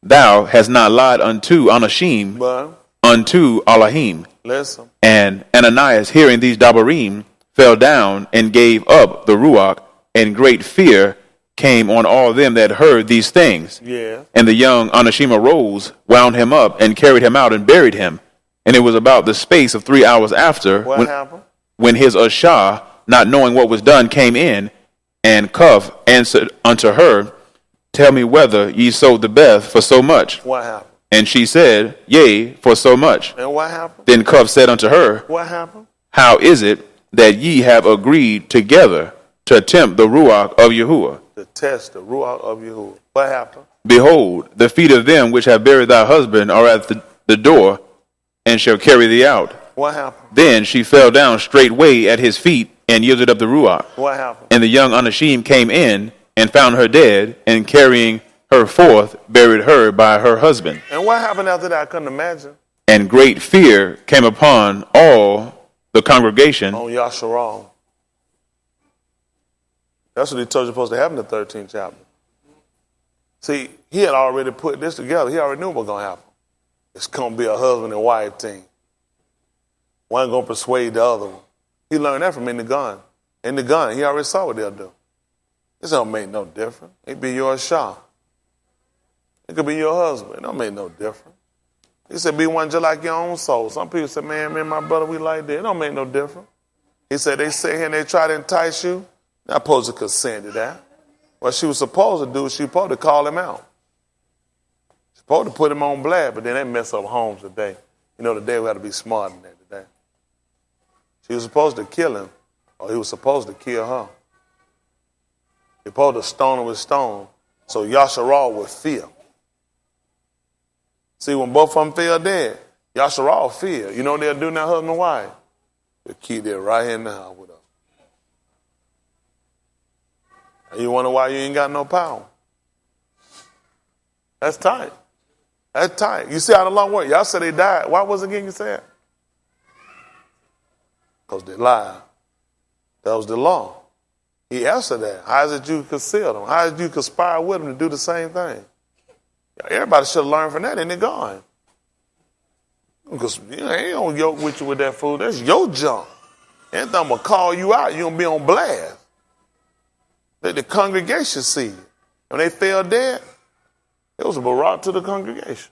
Thou hast not lied unto Anashim, But unto Elohim. listen. And Ananias, hearing these dabarim, fell down and gave up the Ruach, and great fear came on all them that heard these things. Yeah. And the young Anashim arose, wound him up, and carried him out and buried him. And it was about the space of 3 hours after What happened? when his Ashah, not knowing what was done, came in, and Cuff answered unto her, Tell me whether ye sold the Beth for so much. What happened? And she said, Yea, for so much. And what happened? Then Cuff said unto her, What happened? How is it that ye have agreed together to tempt the Ruach of Yahuwah? To test the Ruach of Yahuwah. What happened? Behold, the feet of them which have buried thy husband are at the door, and shall carry thee out. What happened? Then she fell down straightway at his feet, and yielded up the Ruach. What happened? And the young Anashim came in, and found her dead, and carrying her forth, buried her by her husband. And what happened after that? I couldn't imagine. And great fear came upon all the congregation. On Yasharal. That's what he told you supposed to happen in the 13th chapter. See, he had already put this together. He already knew what was going to happen. It's going to be a husband and wife team. One going to persuade the other one. He learned that from In the Gun. In the Gun, he already saw what they'll do. This don't make no difference. It be your Shah. It could be your husband. It don't make no difference. He said, be one just like your own soul. Some people say, man, me and my brother, we like that. It don't make no difference. He said, they sit here and they try to entice you. Not supposed to consent to that. What she was supposed to do, she was supposed to call him out. She's supposed to put him on blast, but then they mess up homes today. You know, today we have to be smart than that today. She was supposed to kill him, or he was supposed to kill her. He was supposed to stone him with stone, so Yasharal would fear. See, when both of them fell dead, Yasharal fear. You know what they'll do now, husband and wife? They'll keep that right here in the house with us. And you wonder why you ain't got no power. That's tight. That's tight. You see how the law works? Y'all said they died. Why was it again you said? Because they lied. That was the law. He answered that. How is it you conceal them? How is it you conspire with them to do the same thing? Everybody should have learned from that, and they're gone. Because he don't yoke with you with that food. That's your junk. Anything I'm going to call you out, you're going to be on blast. Let the congregation see you. When they fell dead, it was a barak to the congregation.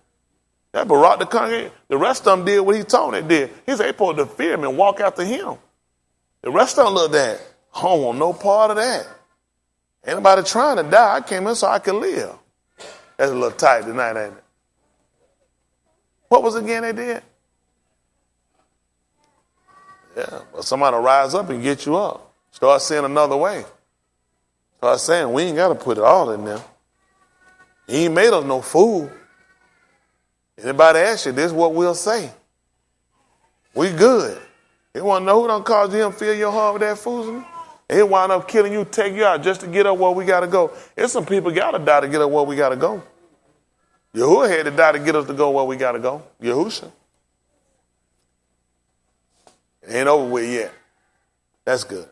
That barak the congregation. The rest of them did what he told them they did. He said they supposed to fear him and walk after him. The rest of them looked at that. I don't want no part of that. Anybody trying to die, I came in so I could live. That's a little tight tonight, ain't it? What was it again they did? Yeah, but somebody will rise up and get you up. Start seeing another way. Start saying, we ain't got to put it all in there. He ain't made us no fool. Anybody ask you, this is what we'll say. We good. You want to know who done caused you to fill your heart with that foolishness? And he wind up killing you, take you out just to get up where we got to go. There's some people got to die to get up where we got to go. Yahuwah had to die to get us to go where we got to go. Yahusha. It ain't over with yet. That's good.